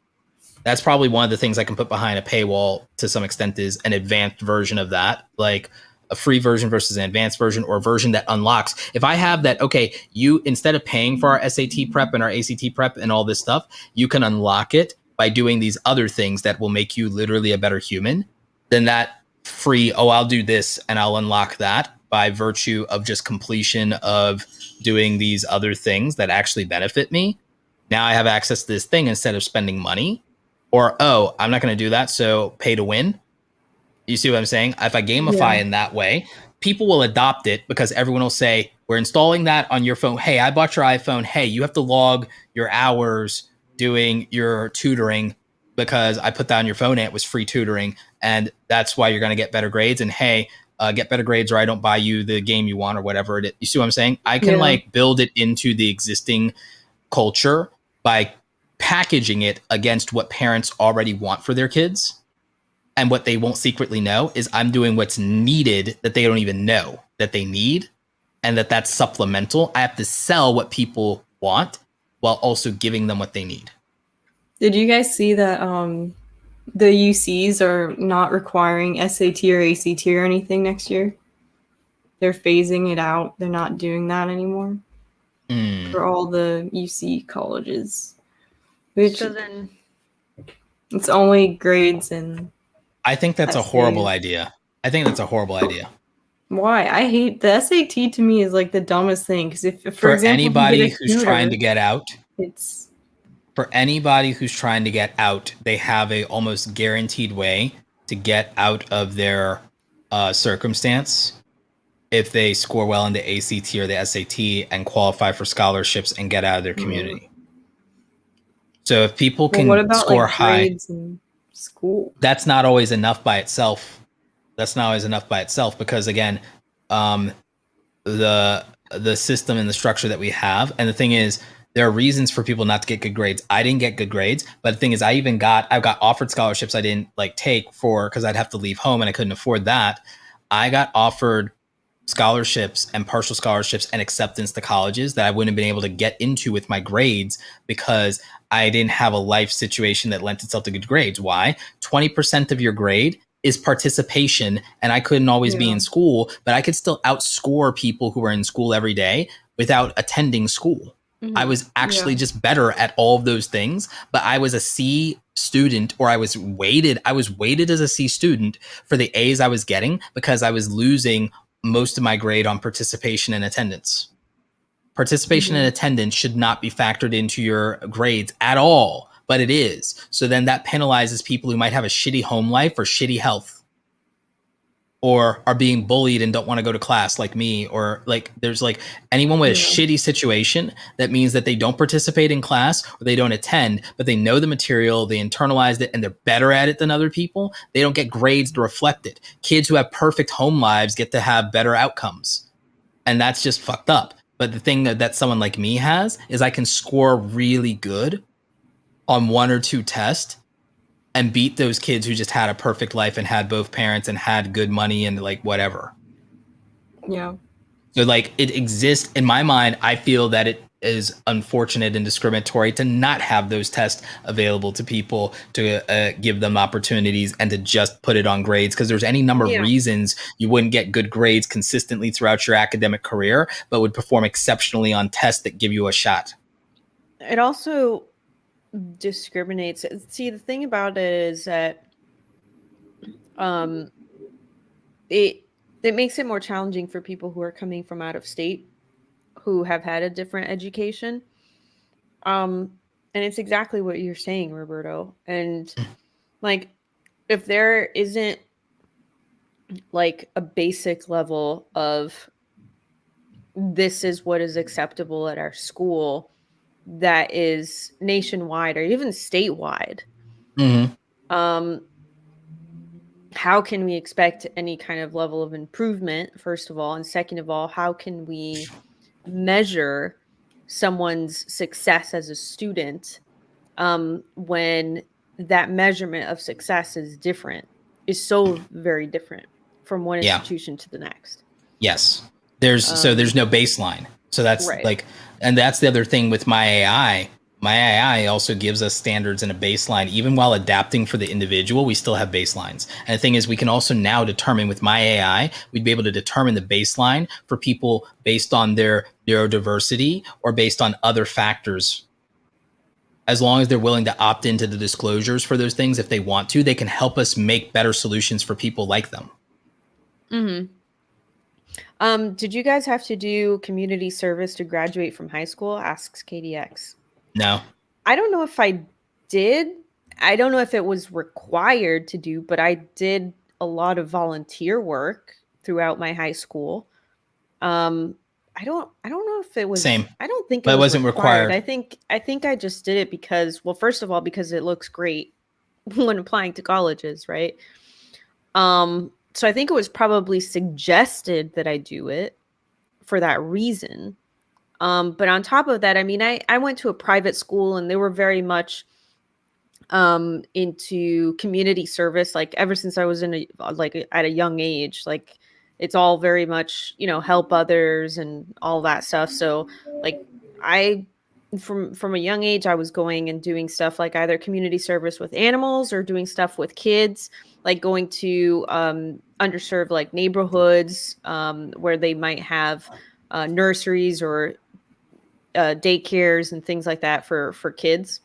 that's probably one of the things I can put behind a paywall to some extent, is an advanced version of that, like a free version versus an advanced version, or a version that unlocks. If I have that, okay, you, instead of paying for our SAT prep and our ACT prep and all this stuff, you can unlock it by doing these other things that will make you literally a better human, then that free, oh, I'll do this and I'll unlock that by virtue of just completion of doing these other things that actually benefit me. Now I have access to this thing instead of spending money. Or, oh, I'm not going to do that, so pay to win. You see what I'm saying? If I gamify in that way, people will adopt it because everyone will say, we're installing that on your phone. Hey, I bought your iPhone. Hey, you have to log your hours doing your tutoring because I put that on your phone and it was free tutoring. And that's why you're going to get better grades. And hey, get better grades or I don't buy you the game you want or whatever it is. You see what I'm saying? I can like build it into the existing culture by packaging it against what parents already want for their kids. And what they won't secretly know is I'm doing what's needed that they don't even know that they need, and that's supplemental. I have to sell what people want while also giving them what they need. Did you guys see that the UCs are not requiring SAT or ACT or anything next year? They're phasing it out. They're not doing that anymore for all the UC colleges. Which so then it's only grades and I think that's essays. A horrible idea. I think that's a horrible idea. Why? I hate the SAT. To me is like the dumbest thing, because if for example, anybody who's trying to get out, it's for anybody who's trying to get out, they have a almost guaranteed way to get out of their circumstance if they score well in the ACT or the SAT and qualify for scholarships and get out of their community. So if people can score like high in school, that's not always enough by itself. Because again, the system and the structure that we have, and the thing is, there are reasons for people not to get good grades. I didn't get good grades, but the thing is, I got offered scholarships I didn't like take for, because I'd have to leave home and I couldn't afford that. I got offered scholarships and partial scholarships and acceptance to colleges that I wouldn't have been able to get into with my grades because I didn't have a life situation that lent itself to good grades. Why? 20% of your grade is participation, and I couldn't always be in school, but I could still outscore people who were in school every day without attending school. I was actually just better at all of those things, but I was a C student, or I was weighted as a C student for the A's I was getting because I was losing most of my grade on participation and attendance. Participation and attendance should not be factored into your grades at all, but it is. So then that penalizes people who might have a shitty home life or shitty health, or are being bullied and don't want to go to class like me, or like there's like anyone with a shitty situation that means that they don't participate in class or they don't attend, but they know the material, they internalized it, and they're better at it than other people. They don't get grades to reflect it. Kids who have perfect home lives get to have better outcomes. And that's just fucked up. But the thing that someone like me has is I can score really good on one or two tests and beat those kids who just had a perfect life and had both parents and had good money and like whatever. Yeah. So like it exists in my mind. I feel that it is unfortunate and discriminatory to not have those tests available to people, to give them opportunities and to just put it on grades. Because there's any number of reasons you wouldn't get good grades consistently throughout your academic career, but would perform exceptionally on tests that give you a shot. It also discriminates. See, the thing about it is that it makes it more challenging for people who are coming from out of state, who have had a different education. And it's exactly what you're saying, Roberto. And like, if there isn't like a basic level of this is what is acceptable at our school that is nationwide or even statewide, how can we expect any kind of level of improvement, first of all? And second of all, how can we measure someone's success as a student when that measurement of success is so very different from one institution to the next? Yes. There's no baseline. So that's right. like, and that's the other thing with my AI. My AI also gives us standards and a baseline. Even while adapting for the individual, we still have baselines. And the thing is, we can also now determine with my AI, we'd be able to determine the baseline for people based on their neurodiversity or based on other factors. As long as they're willing to opt into the disclosures for those things, if they want to, they can help us make better solutions for people like them. Did you guys have to do community service to graduate from high school? Asks KDX. No. I don't know if I did. I don't know if it was required to do, but I did a lot of volunteer work throughout my high school. I don't know if it was same. I don't think it wasn't required. I think I just did it because, well, first of all, because it looks great when applying to colleges, right? So I think it was probably suggested that I do it for that reason. But on top of that, I mean, I went to a private school and they were very much into community service, like ever since I was at a young age. Like, it's all very much, help others and all that stuff. So like from a young age, I was going and doing stuff like either community service with animals or doing stuff with kids, like going to underserved like neighborhoods where they might have nurseries or daycares and things like that for kids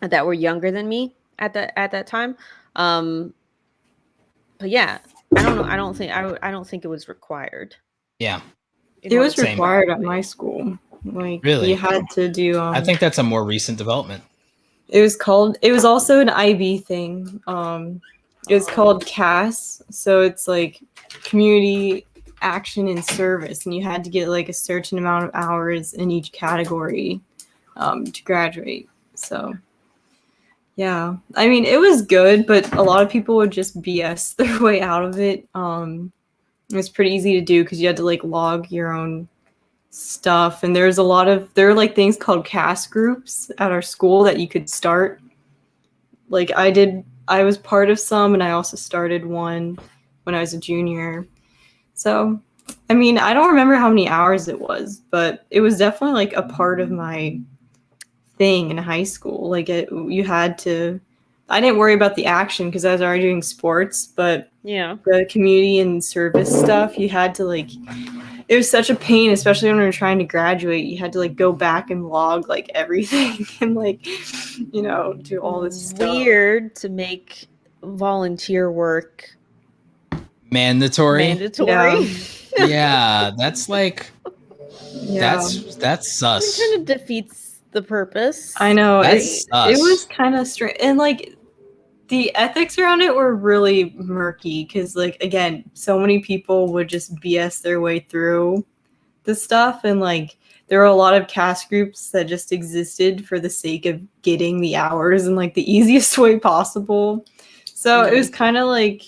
that were younger than me at that time. But yeah, I don't know. I don't think it was required. Yeah, it was required at my school. Like, really, you had to do. I think that's a more recent development. It was also an IB thing. It was called CAS, so it's like community action and service, and you had to get like a certain amount of hours in each category to graduate. So yeah, I mean, it was good, but a lot of people would just BS their way out of it. It was pretty easy to do because you had to like log your own stuff, and there were like things called CAS groups at our school that you could start. Like, I was part of some, and I also started one when I was a junior. So, I mean, I don't remember how many hours it was, but it was definitely like a part of my thing in high school. Like, you had to. I didn't worry about the action because I was already doing sports, but yeah, the community and service stuff, you had to like. It was such a pain, especially when we were trying to graduate. You had to like go back and log like everything and like, do all this stuff. Weird to make volunteer work mandatory. Yeah, that's like, that's sus. It kind of defeats the purpose. I know. It was kind of strange, and like the ethics around it were really murky because, like, again, so many people would just BS their way through the stuff, and like there were a lot of CAS groups that just existed for the sake of getting the hours in like the easiest way possible. So it was kind of like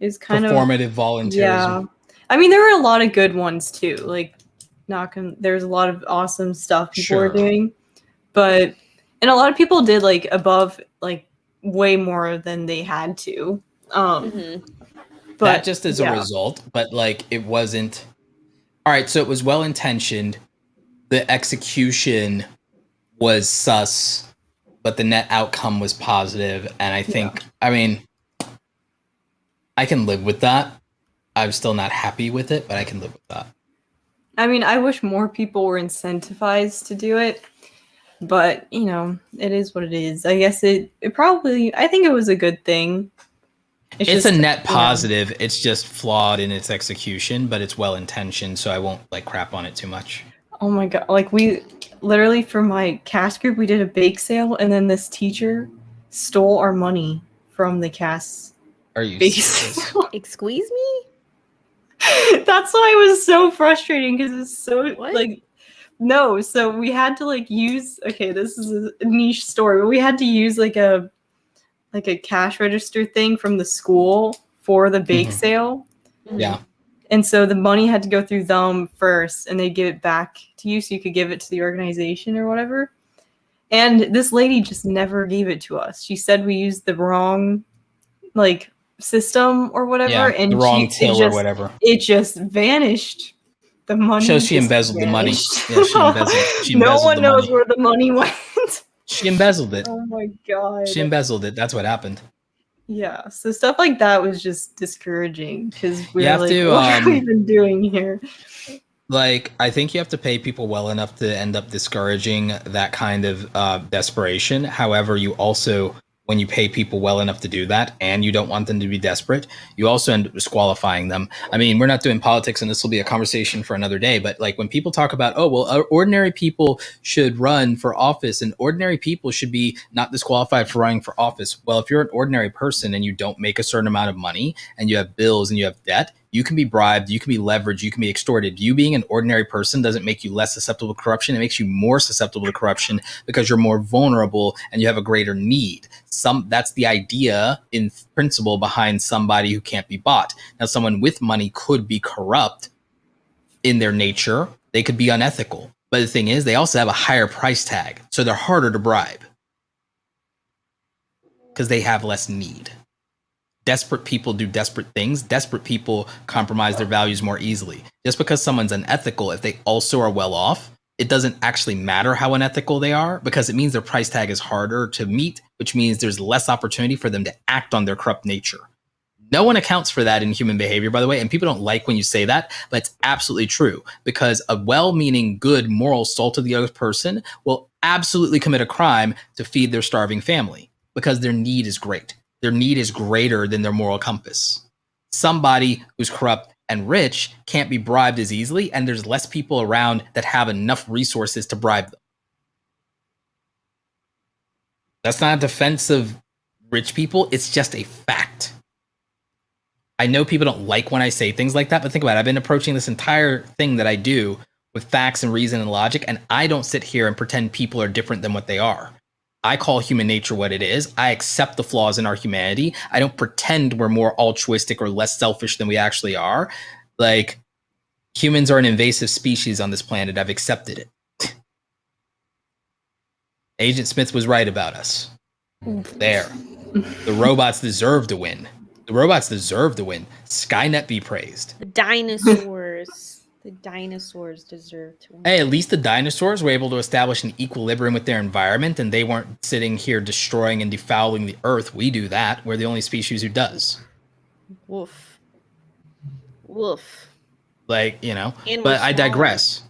performative volunteerism. Yeah, I mean, there were a lot of good ones too. Like, there's a lot of awesome stuff people were doing, and a lot of people did like above like way more than they had to. But that just as a result, but like it wasn't. All right, so it was well intentioned. The execution was sus, but the net outcome was positive, and I think, I mean, I can live with that. I'm still not happy with it, but I can live with that. I mean, I wish more people were incentivized to do it, but it is what it is. I guess it probably, I think it was a good thing. It's just a net positive. It's just flawed in its execution, but it's well intentioned, so I won't like crap on it too much. Oh my god! Like we literally for my cast group, we did a bake sale, and then this teacher stole our money from the cast. Are you bake serious? sale. Excuse me? That's why it was so frustrating because it's so What? like no. So we had to like use. Okay, this is a niche story, but we had to use like a cash register thing from the school for the bake sale. Yeah. And so the money had to go through them first, and they give it back to you so you could give it to the organization or whatever. And this lady just never gave it to us. She said we used the wrong like system or whatever, and the wrong till or whatever. It just vanished. The money. So she embezzled vanished. the money. Yeah, she embezzled. No one knows where the money went. She embezzled it. Oh my god. She embezzled it. That's what happened. Yeah, so stuff like that was just discouraging because we You were have like, to, what are we even doing here? Like, I think you have to pay people well enough to end up discouraging that kind of desperation. However, you also, when you pay people well enough to do that and you don't want them to be desperate, you also end up disqualifying them. I mean, we're not doing politics and this will be a conversation for another day, but like when people talk about, oh, well, ordinary people should run for office and ordinary people should be not disqualified for running for office. Well, if you're an ordinary person and you don't make a certain amount of money and you have bills and you have debt, you can be bribed, you can be leveraged, you can be extorted. You being an ordinary person doesn't make you less susceptible to corruption. It makes you more susceptible to corruption because you're more vulnerable and you have a greater need. That's the idea in principle behind somebody who can't be bought. Now, someone with money could be corrupt in their nature. They could be unethical. But the thing is, they also have a higher price tag. So they're harder to bribe because they have less need. Desperate people do desperate things. Desperate people compromise their values more easily. Just because someone's unethical, if they also are well off, it doesn't actually matter how unethical they are because it means their price tag is harder to meet, which means there's less opportunity for them to act on their corrupt nature. No one accounts for that in human behavior, by the way, and people don't like when you say that, but it's absolutely true because a well-meaning, good, moral soul to the other person will absolutely commit a crime to feed their starving family because their need is great. Their need is greater than their moral compass. Somebody who's corrupt and rich can't be bribed as easily, and there's less people around that have enough resources to bribe them. That's not a defense of rich people. It's just a fact. I know people don't like when I say things like that, but think about it. I've been approaching this entire thing that I do with facts and reason and logic, and I don't sit here and pretend people are different than what they are. I call human nature what it is. I accept the flaws in our humanity. I don't pretend we're more altruistic or less selfish than we actually are. Like, humans are an invasive species on this planet. I've accepted it. Agent Smith was right about us. There. The robots deserve to win. The robots deserve to win. Skynet be praised. The dinosaurs. The dinosaurs deserve to win. Hey, at least the dinosaurs were able to establish an equilibrium with their environment and they weren't sitting here destroying and defouling the earth. We do that. We're the only species who does. Woof. Woof. Like, you know, but I digress.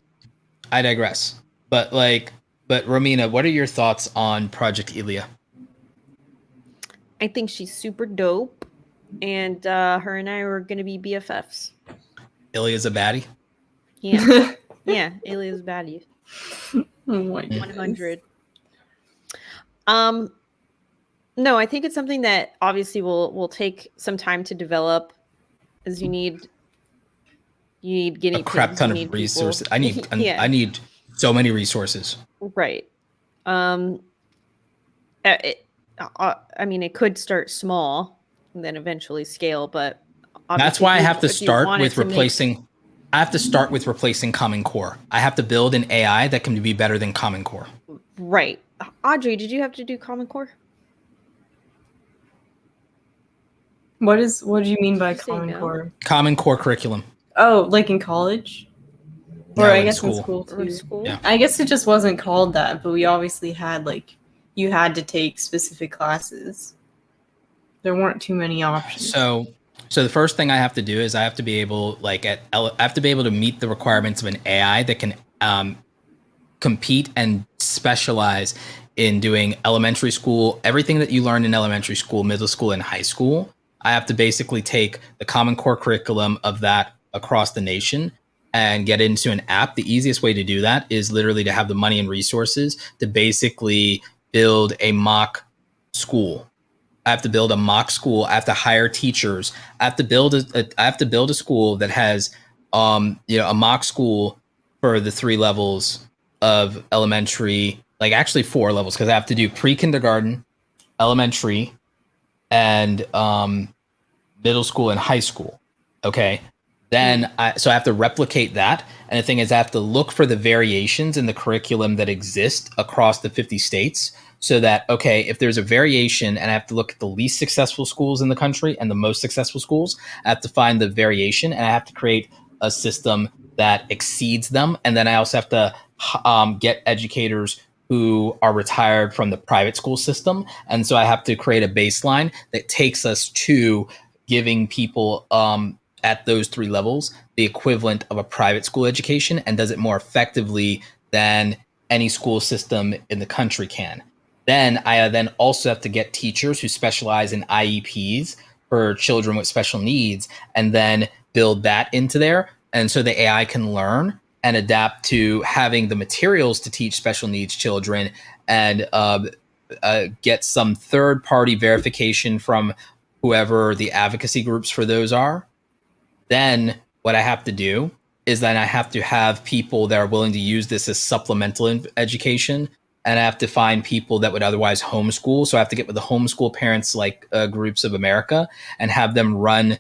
But Romina, what are your thoughts on Project Ilya? I think she's super dope. And her and I are going to be BFFs. Ilya's a baddie? Yeah. Yeah, Ilya's baddie. Oh my 100. No, I think it's something that obviously will take some time to develop, as you need guinea a crap pigs, ton of resources. I need so many resources. Right. I mean, it could start small and then eventually scale, but that's why I have to start with replacing. I have to start with replacing Common Core. I have to build an AI that can be better than Common Core. Right. Audrey, did you have to do Common Core? What do you mean by Common Core? Common Core curriculum. Oh, like in college? Or I guess in school too. Yeah. I guess it just wasn't called that, but we obviously had you had to take specific classes. There weren't too many options. So the first thing I have to do is I have to be able to meet the requirements of an AI that can compete and specialize in doing elementary school, everything that you learn in elementary school, middle school, and high school, I have to basically take the Common Core curriculum of that across the nation and get into an app. The easiest way to do that is literally to have the money and resources to basically build a mock school. I have to build a mock school. I have to hire teachers. I have to build a school that has a mock school for the 3 levels of elementary, like actually 4 levels, because I have to do pre-kindergarten, elementary, and middle school and high school. Okay. Then I have to replicate that. And the thing is, I have to look for the variations in the curriculum that exist across the 50 states, so that, okay, if there's a variation and I have to look at the least successful schools in the country and the most successful schools, I have to find the variation and I have to create a system that exceeds them. And then I also have to get educators who are retired from the private school system. And so I have to create a baseline that takes us to giving people at those 3 levels the equivalent of a private school education, and does it more effectively than any school system in the country can. Then I then also have to get teachers who specialize in IEPs for children with special needs, and then build that into there. And so the AI can learn and adapt to having the materials to teach special needs children, and get some third-party verification from whoever the advocacy groups for those are. Then what I have to do is then I have to have people that are willing to use this as supplemental education. And I have to find people that would otherwise homeschool. So I have to get with the homeschool parents, like groups of America, and have them run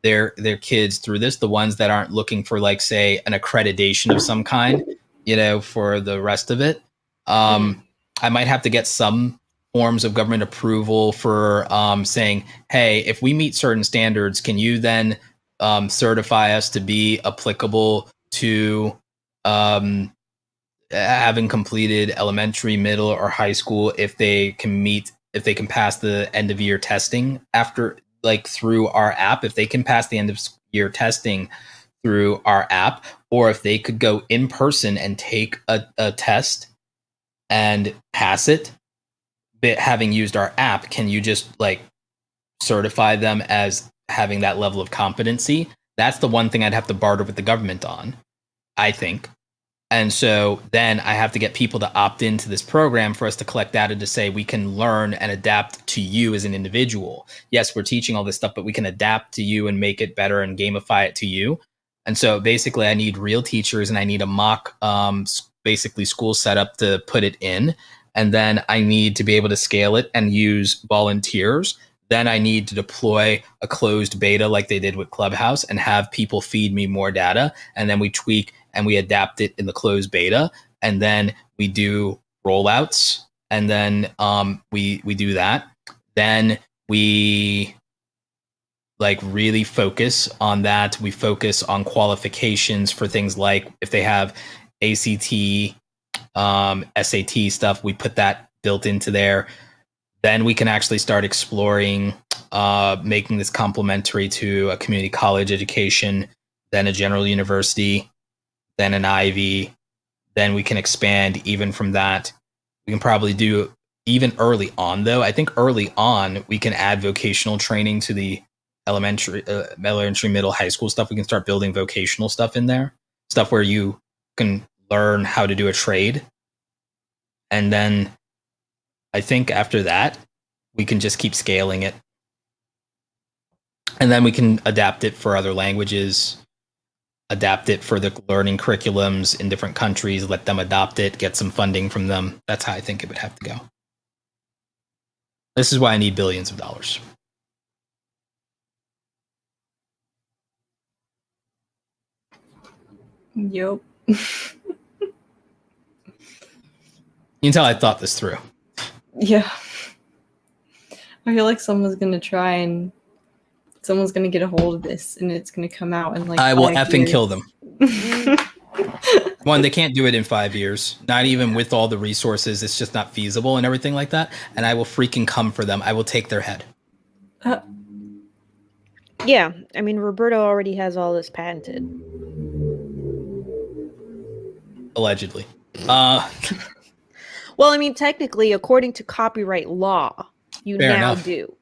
their kids through this. The ones that aren't looking for, like, say, an accreditation of some kind, for the rest of it. I might have to get some forms of government approval for saying, hey, if we meet certain standards, can you then certify us to be applicable to having completed elementary, middle, or high school if they can pass the end of year testing after, like, through our app, if they can pass the end of year testing through our app, or if they could go in person and take a test and pass it, but having used our app, can you just, like, certify them as having that level of competency? That's the one thing I'd have to barter with the government on, I think. And so then I have to get people to opt into this program for us to collect data to say we can learn and adapt to you as an individual. Yes, we're teaching all this stuff, but we can adapt to you and make it better and gamify it to you. And so basically I need real teachers, and I need a mock basically school setup to put it in. And then I need to be able to scale it and use volunteers. Then I need to deploy a closed beta like they did with Clubhouse and have people feed me more data. And then we tweak and we adapt it in the closed beta. And then we do rollouts. And then we do that. Then we, like, really focus on that. We focus on qualifications for things like if they have ACT, SAT stuff, we put that built into there. Then we can actually start exploring making this complementary to a community college education, then a general university, then an Ivy. Then we can expand even from that. We can probably do, even early on, though, I think early on we can add vocational training to the elementary, middle, high school stuff. We can start building vocational stuff in there, stuff where you can learn how to do a trade. And then I think after that, we can just keep scaling it. And then we can adapt it for other languages, adapt it for the learning curriculums in different countries, let them adopt it, get some funding from them. That's how I think it would have to go. This is why I need billions of dollars. Yep. You can tell I thought this through. Yeah. I feel like someone's going to try and someone's going to get a hold of this and it's going to come out in like I will effing years. kill them. One, they can't do it in 5 years. Not even with all the resources. It's just not feasible and everything like that. And I will freaking come for them. I will take their head. Yeah. I mean, Roberto already has all this patented. Allegedly. Well, I mean, technically, according to copyright law, you Fair now enough. do.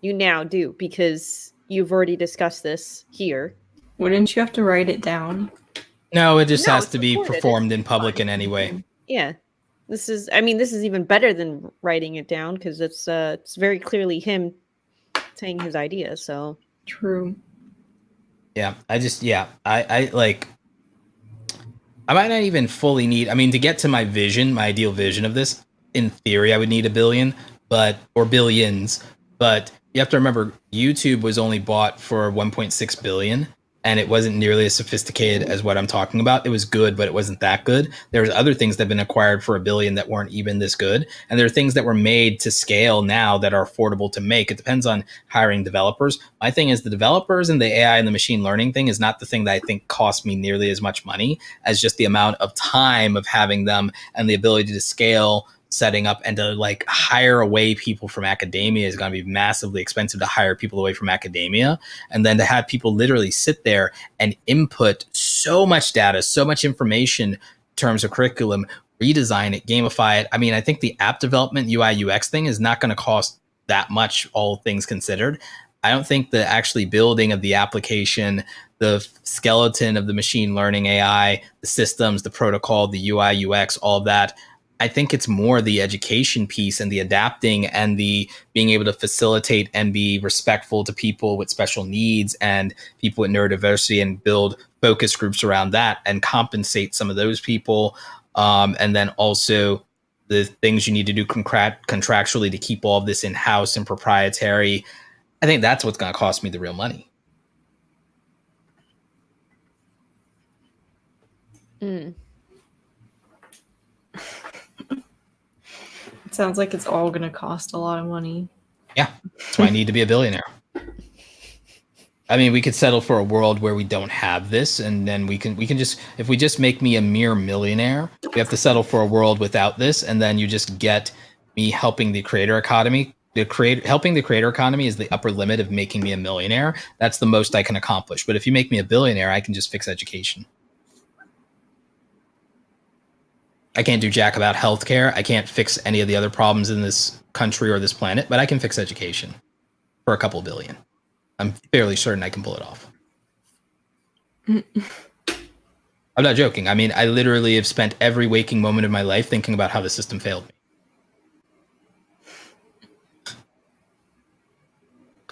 You now do, because you've already discussed this here. Wouldn't you have to write it down? No, it just has to be performed in public in any way. Yeah. This is even better than writing it down, because it's very clearly him saying his idea. So true. Yeah, I like. I might not even fully need. I mean, to get to my ideal vision of this, in theory, I would need $1 billion, or billions. But you have to remember, YouTube was only bought for 1.6 billion. And it wasn't nearly as sophisticated as what I'm talking about. It was good, but it wasn't that good. There's other things that have been acquired for $1 billion that weren't even this good. And there are things that were made to scale now that are affordable to make. It depends on hiring developers. My thing is the developers and the AI and the machine learning thing is not the thing that I think costs me nearly as much money as just the amount of time of having them and the ability to scale, setting up, and to like hire away people from academia is going to be massively expensive to hire people away from academia. And then to have people literally sit there and input so much data, so much information in terms of curriculum, redesign it, gamify it. I mean, I think the app development UI UX thing is not going to cost that much, all things considered. I don't think the actually building of the application, the skeleton of the machine learning AI, the systems, the protocol, the UI UX, all of that, I think it's more the education piece and the adapting and the being able to facilitate and be respectful to people with special needs and people with neurodiversity, and build focus groups around that and compensate some of those people. And then also the things you need to do contractually to keep all of this in-house and proprietary. I think that's what's going to cost me the real money. It sounds like it's all going to cost a lot of money. Yeah, that's why I need to be a billionaire. I mean, we could settle for a world where we don't have this, and then we can just, if we just make me a mere millionaire, we have to settle for a world without this, and then you just get me helping the creator economy. Helping the creator economy is the upper limit of making me a millionaire. That's the most I can accomplish. But if you make me a billionaire, I can just fix education. I can't do jack about healthcare. I can't fix any of the other problems in this country or this planet, but I can fix education for a couple billion. I'm fairly certain I can pull it off. I'm not joking. I mean, I literally have spent every waking moment of my life thinking about how the system failed me.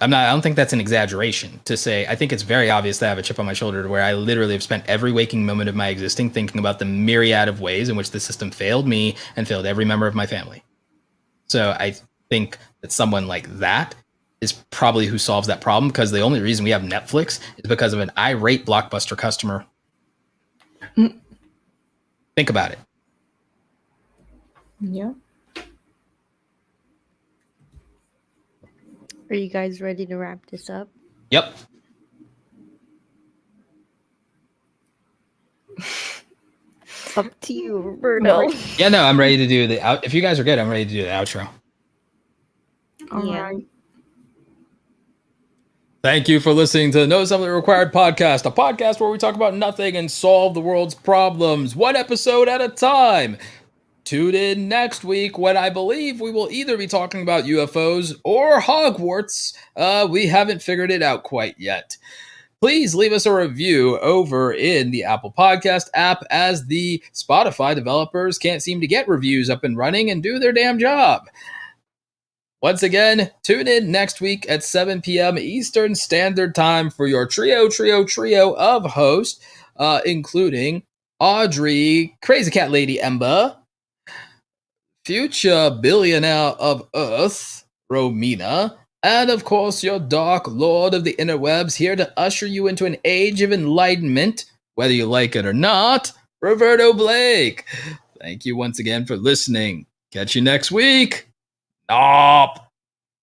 I don't think that's an exaggeration to say. I think it's very obvious that I have a chip on my shoulder, to where I literally have spent every waking moment of my existing thinking about the myriad of ways in which the system failed me and failed every member of my family. So I think that someone like that is probably who solves that problem, because the only reason we have Netflix is because of an irate Blockbuster customer. Think about it. Yeah. Are you guys ready to wrap this up? Yep. Up to you, Roberto. Yeah, no, I'm ready to do the out. If you guys are good, I'm ready to do the outro. All right. Thank you for listening to the No Assembly Required podcast, a podcast where we talk about nothing and solve the world's problems, one episode at a time. Tune in next week when I believe we will either be talking about UFOs or Hogwarts. We haven't figured it out quite yet. Please leave us a review over in the Apple Podcast app, as the Spotify developers can't seem to get reviews up and running and do their damn job. Once again, tune in next week at 7 p.m. Eastern Standard Time for your trio of hosts, including Audrey, Crazy Cat Lady Ember, future billionaire of Earth, Romina, and of course your dark lord of the interwebs, here to usher you into an age of enlightenment, whether you like it or not, Roberto Blake. Thank you once again for listening. Catch you next week. Nope.